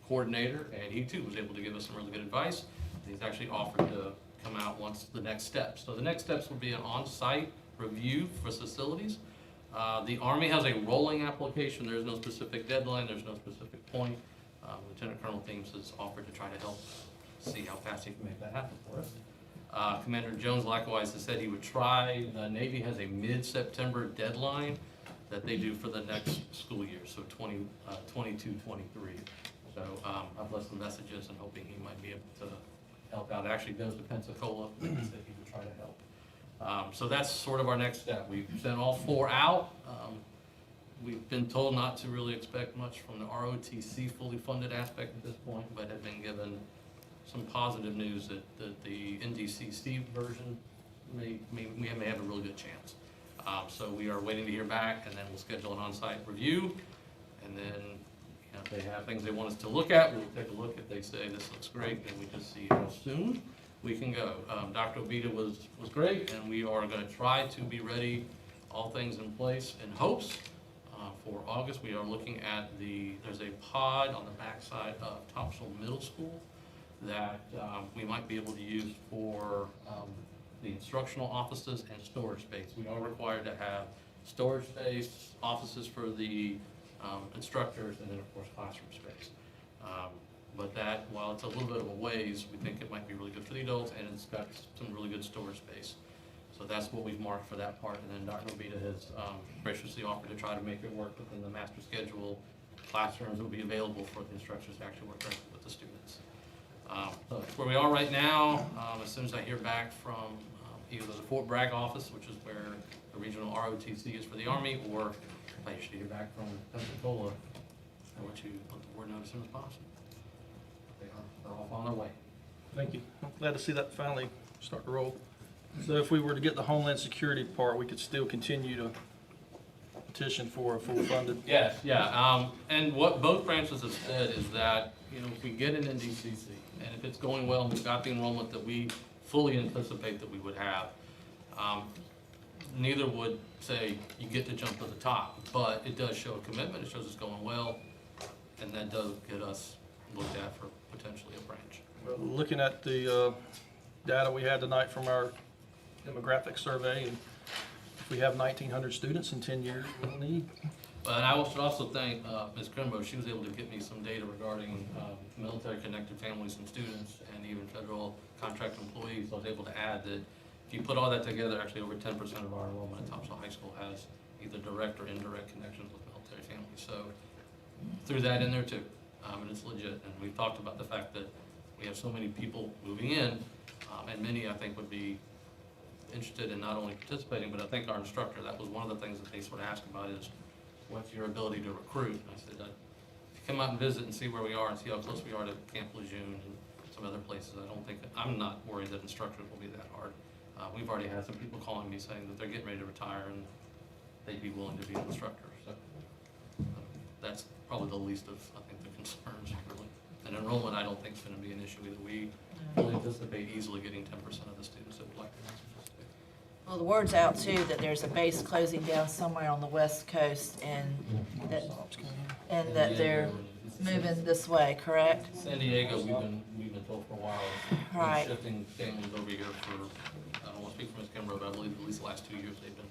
coordinator, and he too was able to give us some really good advice. He's actually offered to come out once the next steps. So the next steps will be an on-site review for facilities. The Army has a rolling application. There's no specific deadline. There's no specific point. Lieutenant Colonel Themes has offered to try to help see how fast he can make that happen for us. Commander Jones likewise has said he would try. The Navy has a mid-September deadline that they do for the next school year, so 22-23. So I've left some messages and hoping he might be able to help out. It actually goes to Pensacola. He said he would try to help. So that's sort of our next step. We've sent all 4 out. We've been told not to really expect much from the ROTC fully funded aspect at this point, but have been given some positive news that the NDCC version may have a really good chance. So we are waiting to hear back, and then we'll schedule an on-site review, and then if they have things they want us to look at, we'll take a look. If they say this looks great, then we just see how soon we can go. Dr. Obita was great, and we are going to try to be ready, all things in place in hopes for August. We are looking at there's a pod on the backside of Topsail Middle School that we might be able to use for the instructional offices and storage space. We are required to have storage space, offices for the instructors, and then of course classroom space. But that, while it's a little bit of a ways, we think it might be really good for the adults, and it's got some really good storage space. So that's what we've marked for that part. And then Dr. Obita has graciously offered to try to make it work within the master schedule. Classrooms will be available for the instructors to actually work directly with the students. So that's where we are right now. As soon as I hear back from either the Fort Bragg office, which is where the regional ROTC is for the Army, or if I should hear back from Pensacola, I want you to let the board know as soon as possible. They're off on their way. Thank you. I'm glad to see that finally start to roll. So if we were to get the Homeland Security part, we could still continue to petition for a full funded. Yes, yeah. And what both branches have said is that, if we get an NDCC, and if it's going well and we've got the enrollment that we fully anticipate that we would have, neither would say you get to jump to the top, but it does show a commitment. It shows it's going well, and that does get us looked at for potentially a branch. Looking at the data we had tonight from our demographic survey, and if we have 1,900 students in 10 years, we'll need. And I should also thank Ms. Crimbo. She was able to get me some data regarding military-connected families and students, and even federal contract employees. I was able to add that if you put all that together, actually over 10% of our enrollment at Topsail High School has either direct or indirect connections with military families. So threw that in there too, and it's legit. And we've talked about the fact that we have so many people moving in, and many I think would be interested in not only participating, but I think our instructor, that was one of the things that they sort of asked about is, what's your ability to recruit? And I said, come out and visit and see where we are and see how close we are to Camp Lejeune and some other places. I'm not worried that instructors will be that hard. We've already had some people calling me saying that they're getting ready to retire and they'd be willing to be an instructor. So that's probably the least of, I think, the concerns, really. And enrollment, I don't think is going to be an issue either. We fully anticipate easily getting 10% of the students that would like to participate. Well, the word's out too that there's a base closing down somewhere on the west coast and that they're moving this way, correct? San Diego, we've been told for a while, Right. shifting families over here for, I don't want to speak for Ms. Kimbrough, but I believe at least the last 2 years they've been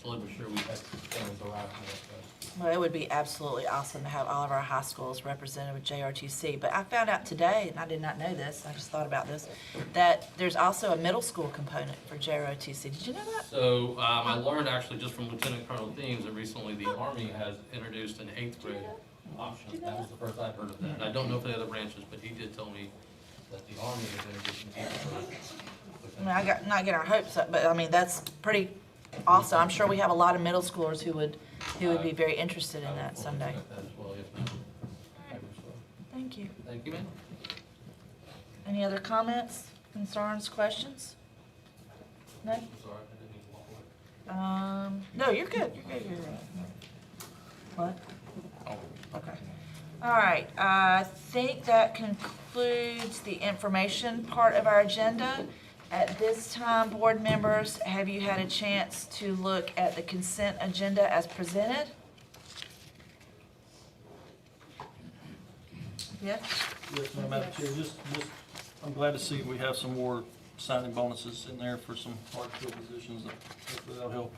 slowly but sure we've had families arrive from the west coast. Well, it would be absolutely awesome to have all of our high schools represented with JRTC. But I found out today, and I did not know this, I just thought about this, that there's also a middle school component for JROTC. Did you know that? So I learned actually just from Lieutenant Colonel Themes that recently the Army has introduced an 8th grade option. That was the first I've heard of that. And I don't know for the other branches, but he did tell me that the Army has introduced an 8th grade. I mean, not getting our hopes up, but I mean, that's pretty awesome. I'm sure we have a lot of middle schoolers who would be very interested in that someday. Thank you. Thank you, ma'am. Any other comments, concerns, questions? No? I'm sorry, I didn't mean to walk away. No, you're good. You're good. You're good. What? Okay. All right. I think that concludes the information part of our agenda. At this time, board members, have you had a chance to look at the consent agenda as presented? Yes? Yes, ma'am, Madam Chair, I'm glad to see we have some more signing bonuses in there for some hard field positions that'll help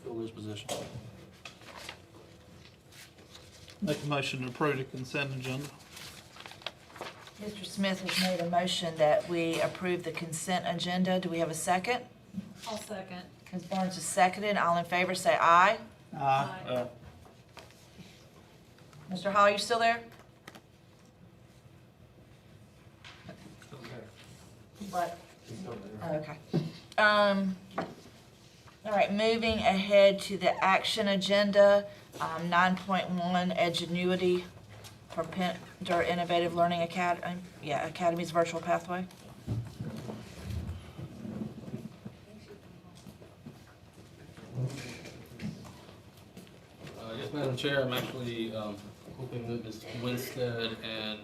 fill those positions. Make a motion to approve the consent agenda. Mr. Smith has made a motion that we approve the consent agenda. Do we have a second? I'll second. Ms. Burns is seconded. All in favor say aye. Aye. Mr. Hall, you still there? What? Oh, okay. All right, moving ahead to the action agenda, 9.1 Edgenuity for Pender Innovative Learning Academy's virtual pathway. Yes, Madam Chair, I'm actually hoping that Ms. Winstead and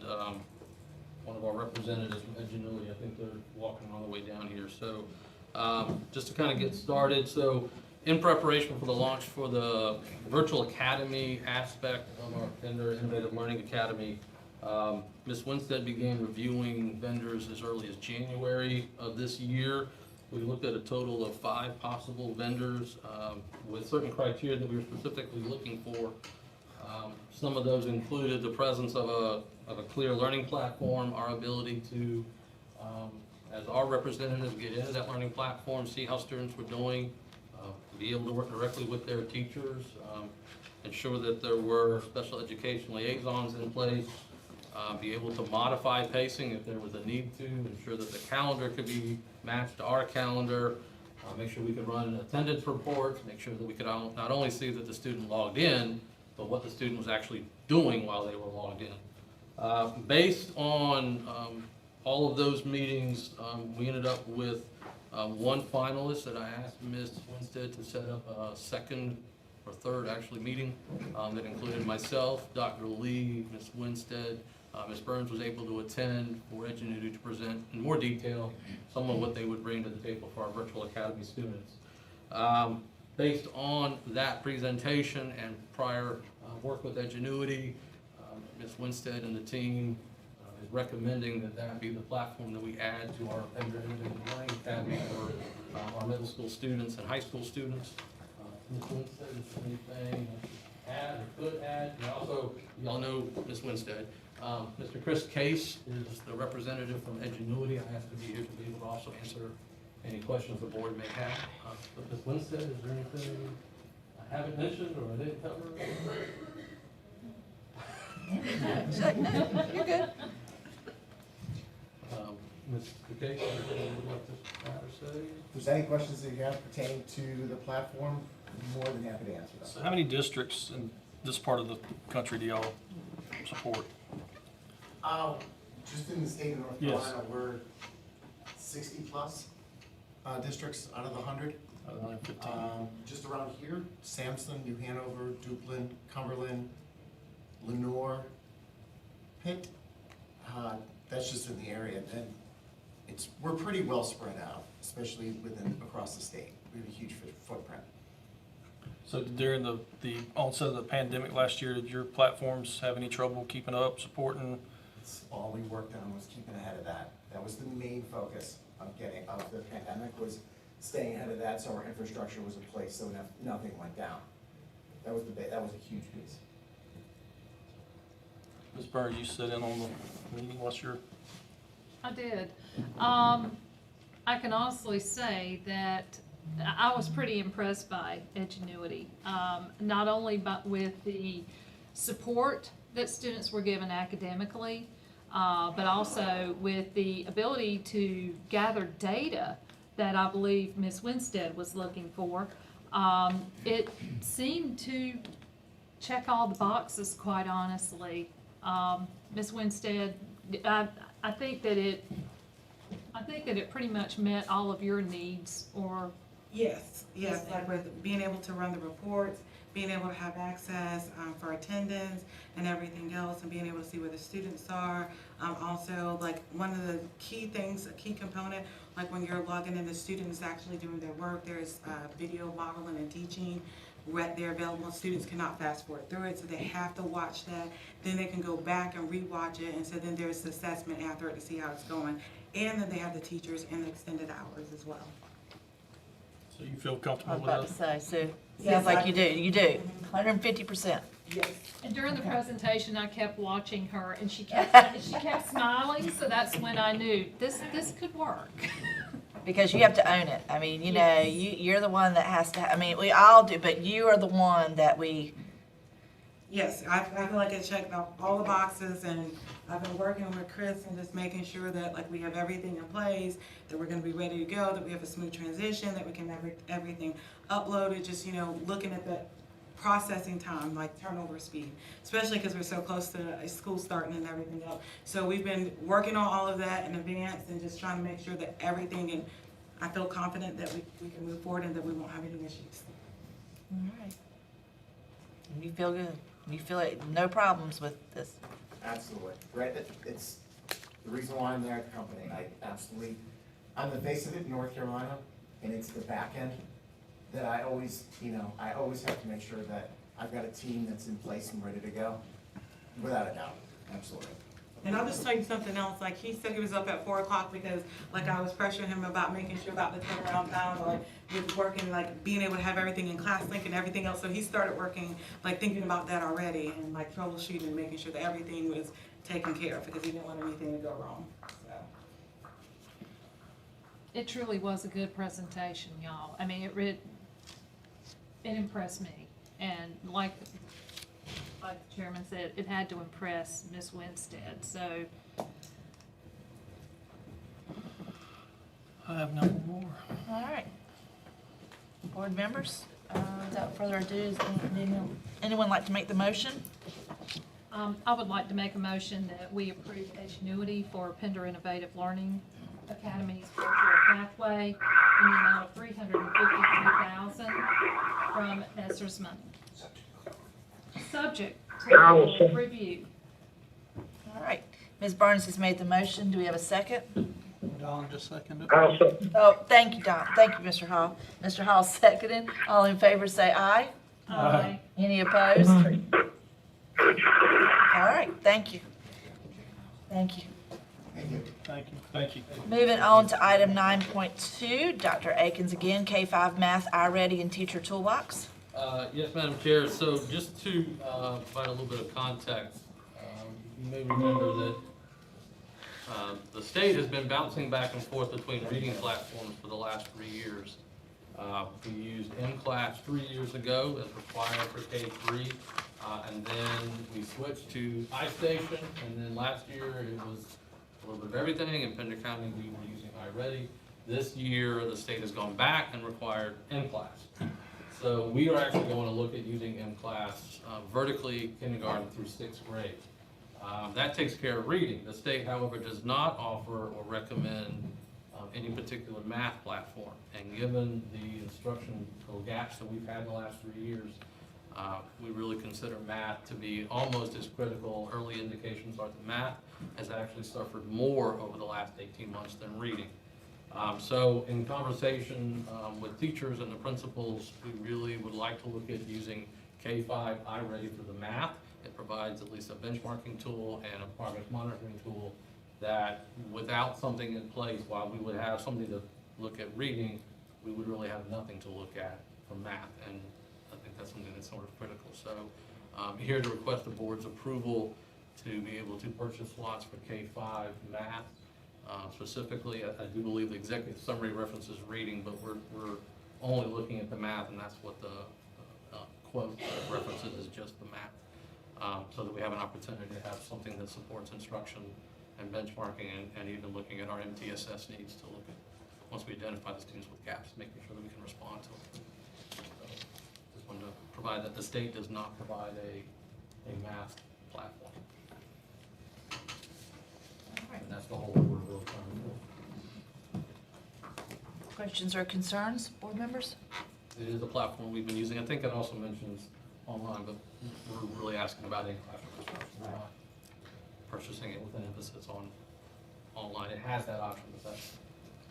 one of our representatives from Ingenuity, I think they're walking on the way down here. So just to kind of get started, so in preparation for the launch for the virtual academy aspect of our Pender Innovative Learning Academy, Ms. Winstead began reviewing vendors as early as January of this year. We looked at a total of 5 possible vendors with certain criteria that we were specifically looking for. Some of those included the presence of a clear learning platform, our ability to, as our representatives, get into that learning platform, see how students were doing, be able to work directly with their teachers, ensure that there were special education liaisons in place, be able to modify pacing if there was a need to, ensure that the calendar could be matched to our calendar, make sure we could run attendance reports, make sure that we could not only see that the student logged in, but what the student was actually doing while they were logged in. Based on all of those meetings, we ended up with one finalist that I asked Ms. Winstead to set up a second or third actually meeting that included myself, Dr. Lee, Ms. Winstead. Ms. Burns was able to attend for Ingenuity to present in more detail some of what they would bring to the table for our virtual academy students. Based on that presentation and prior work with Ingenuity, Ms. Winstead and the team is recommending that that be the platform that we add to our Pender Innovative Learning Academy for our middle school students and high school students. Ms. Winstead, is there anything I should add or could add? And also, y'all know Ms. Winstead. Mr. Chris Case is the representative from Ingenuity. I asked to be here to be able to also answer any questions the board may have. But Ms. Winstead, is there anything I haven't mentioned or I didn't cover? No, you're good. Ms. McKay, anything you'd like to add or say? If there's any questions that you have pertaining to the platform, I'm more than happy to answer them. So how many districts in this part of the country do y'all support? Just in the state of North Yes. Carolina, we're 60 plus districts out of the 100. Out of the 115. Just around here, Sampson, New Hanover, Duplin, Cumberland, Lenore, Pitt. That's just in the area. And we're pretty well spread out, especially across the state. We have a huge footprint. So during the onset of the pandemic last year, did your platforms have any trouble keeping up, supporting? All we worked on was keeping ahead of that. That was the main focus of the pandemic, was staying ahead of that, so our infrastructure was in place, so nothing went down. That was a huge piece. Ms. Burns, you sit in on the meeting. What's your? I did. I can honestly say that I was pretty impressed by Edgenuity, not only with the support that students were given academically, but also with the ability to gather data that I believe Ms. Winstead was looking for. It seemed to check all the boxes, quite honestly. Ms. Winstead, I think that it pretty much met all of your needs, or? Yes, like with being able to run the reports, being able to have access for attendance and everything else, and being able to see where the students are. Also, like one of the key things, a key component, like when you're logging in, the students actually doing their work, there's video modeling and teaching they're available. Students cannot fast forward through it, so they have to watch that. Then they can go back and rewatch it, and so then there's the assessment after it to see how it's going. And then they have the teachers and the extended hours as well. So you feel comfortable I was with about that? to say, Sue. Yes, Sounds like I you do. You do. 150%. Yes. And during the presentation, I kept watching her, and she kept smiling, so that's when I knew this could work. Because you have to own it. I mean, you know, you're the one that has to, I mean, we all do, but you are the one that Yes, I feel like I checked off all the boxes, and I've been working with Chris and just making sure that like we have everything in place, that we're gonna be ready to go, that we have a smooth transition, that we can have everything uploaded, just, you know, looking at the processing time, like turnover speed, especially because we're so close to school starting and everything else. So we've been working on all of that in advance and just trying to make sure that everything, and I feel confident that we can move forward and that we won't have any issues. All right. And you feel good. You feel like no problems with this. Absolutely. Right. It's the reason why I'm there at the company. I'm the face of it in North Carolina, and it's the back end that I always have to make sure that I've got a team that's in place and ready to go, without a doubt. Absolutely. And I'll just tell you something else, like he said he was up at 4 o'clock because like I was pressuring him about making sure about the turnaround time, like with working, like being able to have everything in ClassLink and everything else. So he started working, like thinking about that already, and like troubleshooting and making sure that everything was taken care of because he didn't want anything to go wrong, so. It truly was a good presentation, y'all. I mean, it impressed me, and like the chairman said, it had to impress Ms. Winstead, so. I have no more. All right. Board members, without further ado, does anyone like to make the motion? I would like to make a motion that we approve Edgenuity for Pender Innovative Learning Academy's virtual pathway in the amount of $352,000 from ESSER's money. Subject to review. All right. Ms. Burns has made the motion. Do we have a second? Don just seconded. Oh, thank you, Don. Thank you, Mr. Hall. Mr. Hall seconded. All in favor say aye. Aye. Any opposed? All right, thank you. Thank you. Thank you. Thank you. Thank you. Moving on to item 9.2, Dr. Akins again, K-5 Math, iReady, and Teacher Toolbox. Yes, Madam Chair. So just to provide a little bit of context, you may remember that the state has been bouncing back and forth between reading platforms for the last 3 years. We used M-Class 3 years ago as required for K-3, and then we switched to iStation, and then last year it was a little bit of everything. In Pender County, we were using iReady. This year, the state has gone back and required M-Class. So we are actually going to look at using M-Class vertically kindergarten through 6th grade. That takes care of reading. The state, however, does not offer or recommend any particular math platform. And given the instructional gaps that we've had in the last 3 years, we really consider math to be almost as critical. Early indications are that math has actually suffered more over the last 18 months than reading. So in conversation with teachers and the principals, we really would like to look at using K-5 iReady for the math. It provides at least a benchmarking tool and a progress monitoring tool that without something in place, while we would have something to look at reading, we would really have nothing to look at for math. And I think that's something that's sort of critical. So I'm here to request the board's approval to be able to purchase slots for K-5 math. Specifically, I do believe the executive summary references reading, but we're only looking at the math, and that's what the quote references is just the math. So that we have an opportunity to have something that supports instruction and benchmarking and even looking at our MTSS needs to look at, once we identify the students with gaps, making sure that we can respond to them. So just wanted to provide that the state does not provide a math platform. And that's the whole we're really trying to do. Questions or concerns, board members? It is a platform we've been using. I think it also mentions online, but we're really asking about in-classroom instruction. We're not purchasing it with an emphasis on online. It has that option, but that's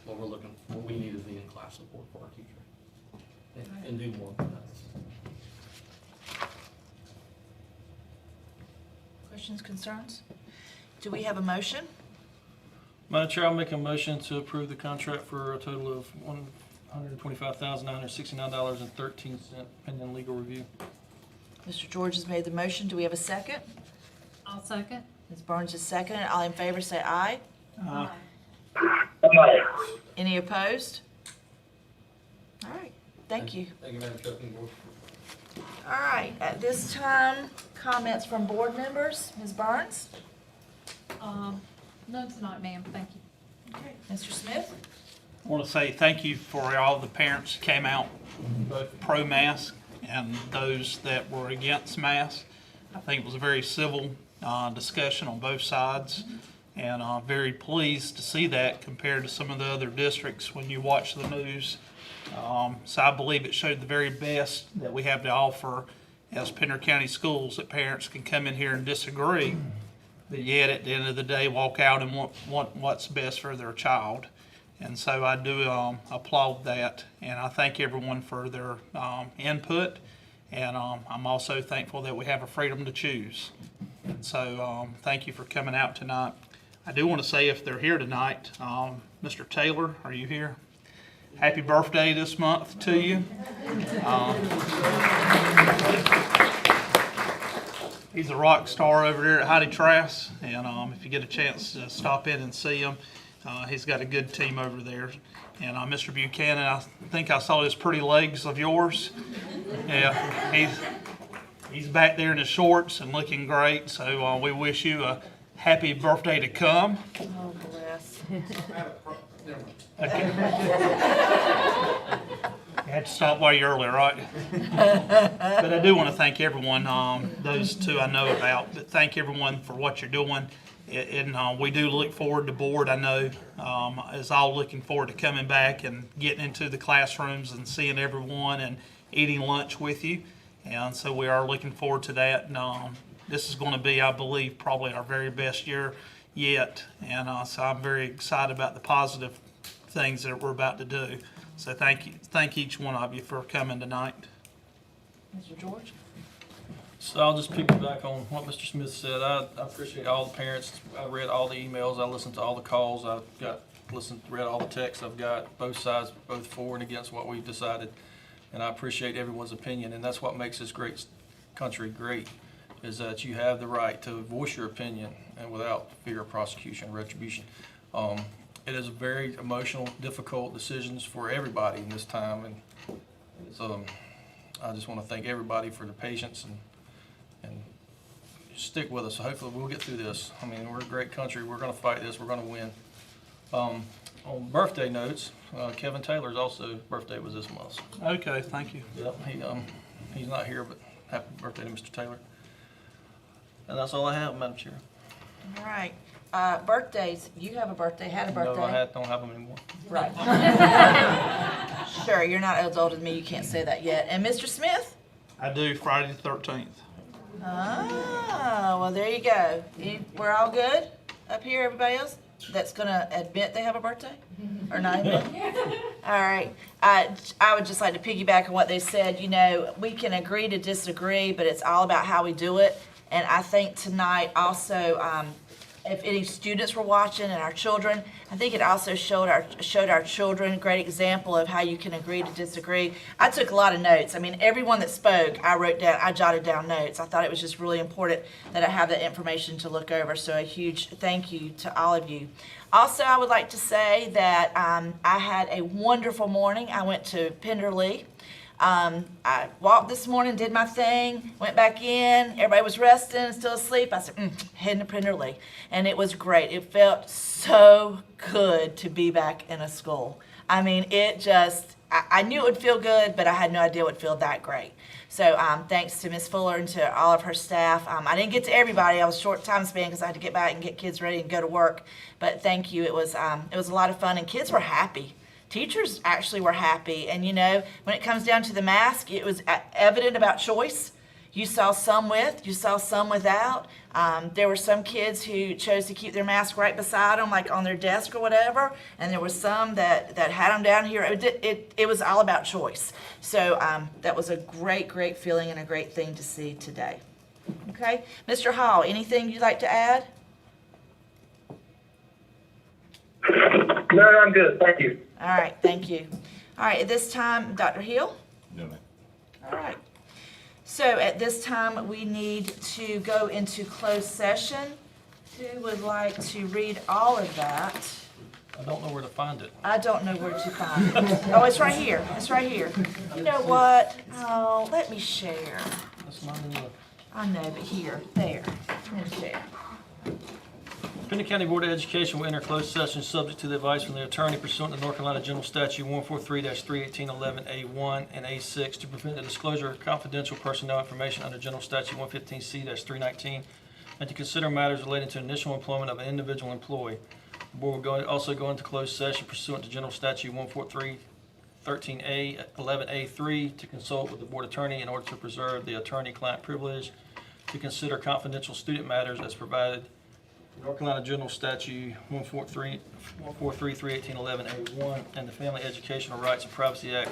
what we're looking for. What we need is the in-class support for our teacher and do more than that. Questions, concerns? Do we have a motion? Madam Chair, I'll make a motion to approve the contract for a total of $125,969.13 pending legal review. Mr. George has made the motion. Do we have a second? I'll second. Ms. Barnes is second. All in favor say aye. Aye. Any opposed? All right, thank you. Thank you, Madam Chair. Board. All right, at this time, comments from board members. Ms. Barnes? None tonight, ma'am. Thank you. Okay. Mr. Smith? I want to say thank you for all the parents who came out, both pro-mask and those that were against mask. I think it was a very civil discussion on both sides, and I'm very pleased to see that compared to some of the other districts when you watch the news. So I believe it showed the very best that we have to offer as Pender County Schools, that parents can come in here and disagree, but yet at the end of the day walk out and want what's best for their child. And so I do applaud that, and I thank everyone for their input, and I'm also thankful that we have a freedom to choose. And so thank you for coming out tonight. I do want to say, if they're here tonight, Mr. Taylor, are you here? Happy birthday this month to you. He's a rock star over there at Heidi Trass, and if you get a chance to stop in and see him, he's got a good team over there. And Mr. Buchanan, I think I saw his pretty legs of yours. Yeah, he's back there in his shorts and looking great. So we wish you a happy birthday to come. Oh, bless. Okay. You had to stop while you're early, right? But I do want to thank everyone, those two I know about, but thank everyone for what you're doing. And we do look forward to board, I know, is all looking forward to coming back and getting into the classrooms and seeing everyone and eating lunch with you. And so we are looking forward to that. And this is going to be, I believe, probably our very best year yet. And so I'm very excited about the positive things that we're about to do. So thank you, thank each one of you for coming tonight. Mr. George? So I'll just piggyback on what Mr. Smith said. I appreciate all the parents. I read all the emails. I listened to all the calls. Read all the texts. I've got both sides, both for and against what we've decided. And I appreciate everyone's opinion. And that's what makes this great country great, is that you have the right to voice your opinion and without fear of prosecution or retribution. It is very emotional, difficult decisions for everybody in this time. And so I just want to thank everybody for the patience and stick with us. Hopefully we'll get through this. I mean, we're a great country. We're gonna fight this. We're gonna win. On birthday notes, Kevin Taylor's also birthday was this month. Okay, thank you. Yep, he's not here, but happy birthday to Mr. Taylor. And that's all I have, Madam Chair. All right. Birthdays, you have a birthday, had a birthday? No, I don't have them anymore. Right. Sure, you're not as old as me, you can't say that yet. And Mr. Smith? I do Friday the 13th. Oh, well, there you go. We're all good up here, everybody else that's gonna admit they have a birthday? Or not admit? All right. I would just like to piggyback on what they said. You know, we can agree to disagree, but it's all about how we do it. And I think tonight also, if any students were watching and our children, I think it also showed our children a great example of how you can agree to disagree. I took a lot of notes. I mean, everyone that spoke, I jotted down notes. I thought it was just really important that I have that information to look over. So a huge thank you to all of you. Also, I would like to say that I had a wonderful morning. I went to Pender. I walked this morning, did my thing, went back in, everybody was resting, still asleep. I said, heading to Pender. And it was great. It felt so good to be back in a school. I mean, I knew it would feel good, but I had no idea it would feel that great. So thanks to Ms. Fuller and to all of her staff. I didn't get to everybody. I was short time span because I had to get back and get kids ready and go to work. But thank you. It was a lot of fun, and kids were happy. Teachers actually were happy. And, you know, when it comes down to the mask, it was evident about choice. You saw some with, you saw some without. There were some kids who chose to keep their mask right beside them, like on their desk or whatever. And there were some that had them down here. It was all about choice. So that was a great, great feeling and a great thing to see today. Okay. Mr. Hall, anything you'd like to add? No, I'm good. Thank you. All right, thank you. All right, at this time, Dr. Hill? No, ma'am. All right. So at this time, we need to go into closed session. Who would like to read all of that? I don't know where to find it. I don't know where to find it. Oh, it's right here. It's right here. You know what? Oh, let me share. That's not in the... I know, but here, there. Let me share. Pender County Board of Education will enter closed session subject to the advice from the attorney pursuant to North Carolina General Statute 143-318-11A1 and A6 to prevent the disclosure of confidential personnel information under General Statute 115C-319 and to consider matters relating to initial employment of an individual employee. The board will also go into closed session pursuant to General Statute 143-13A-11A3 to consult with the board attorney in order to preserve the attorney-client privilege, to consider confidential student matters as provided North Carolina General Statute 143-318-11A1 and the Family Educational Rights and Privacy Act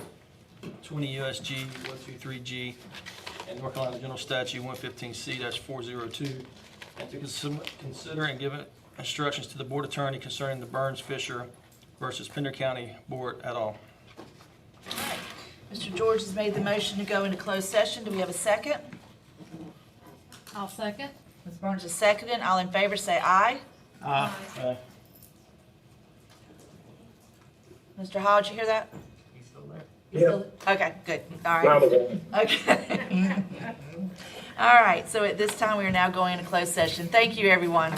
20 U.S.G. 123G and North Carolina General Statute 115C-402, and to consider and give instructions to the board attorney concerning the Burns-Fisher versus Pender County Board et al. All right. Mr. George has made the motion to go into closed session. Do we have a second? I'll second. Ms. Burns is seconding. All in favor say aye. Aye. Mr. Hall, did you hear that? He's still there. Yeah. Okay, good. All right. Okay. All right. So at this time, we are now going into closed session. Thank you, everyone.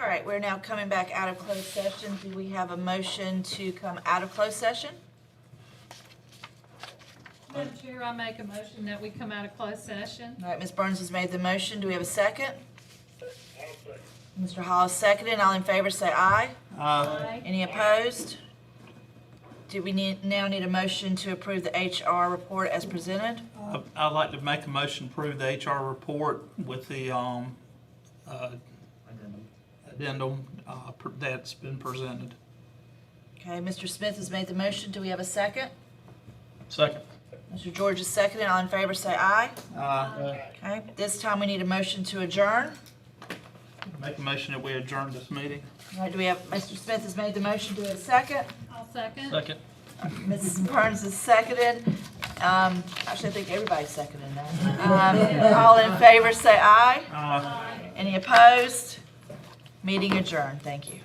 All right, we're now coming back out of closed session. Do we have a motion to come out of closed session? Madam Chair, I make a motion that we come out of closed session. All right, Ms. Burns has made the motion. Do we have a second? Mr. Hall is seconded. All in favor say aye. Aye. Any opposed? Do we now need a motion to approve the HR report as presented? I'd like to make a motion to approve the HR report with the addendum that's been presented. Okay, Mr. Smith has made the motion. Do we have a second? Second. Mr. George is seconded. All in favor say aye. Aye. Okay, this time we need a motion to adjourn. Make a motion that we adjourn this meeting. All right, do we have, Mr. Smith has made the motion. Do we have a second? I'll second. Second. Mrs. Burns is seconded. Actually, I think everybody's seconded now. All in favor say aye. Aye. Any opposed? Meeting adjourned. Thank you.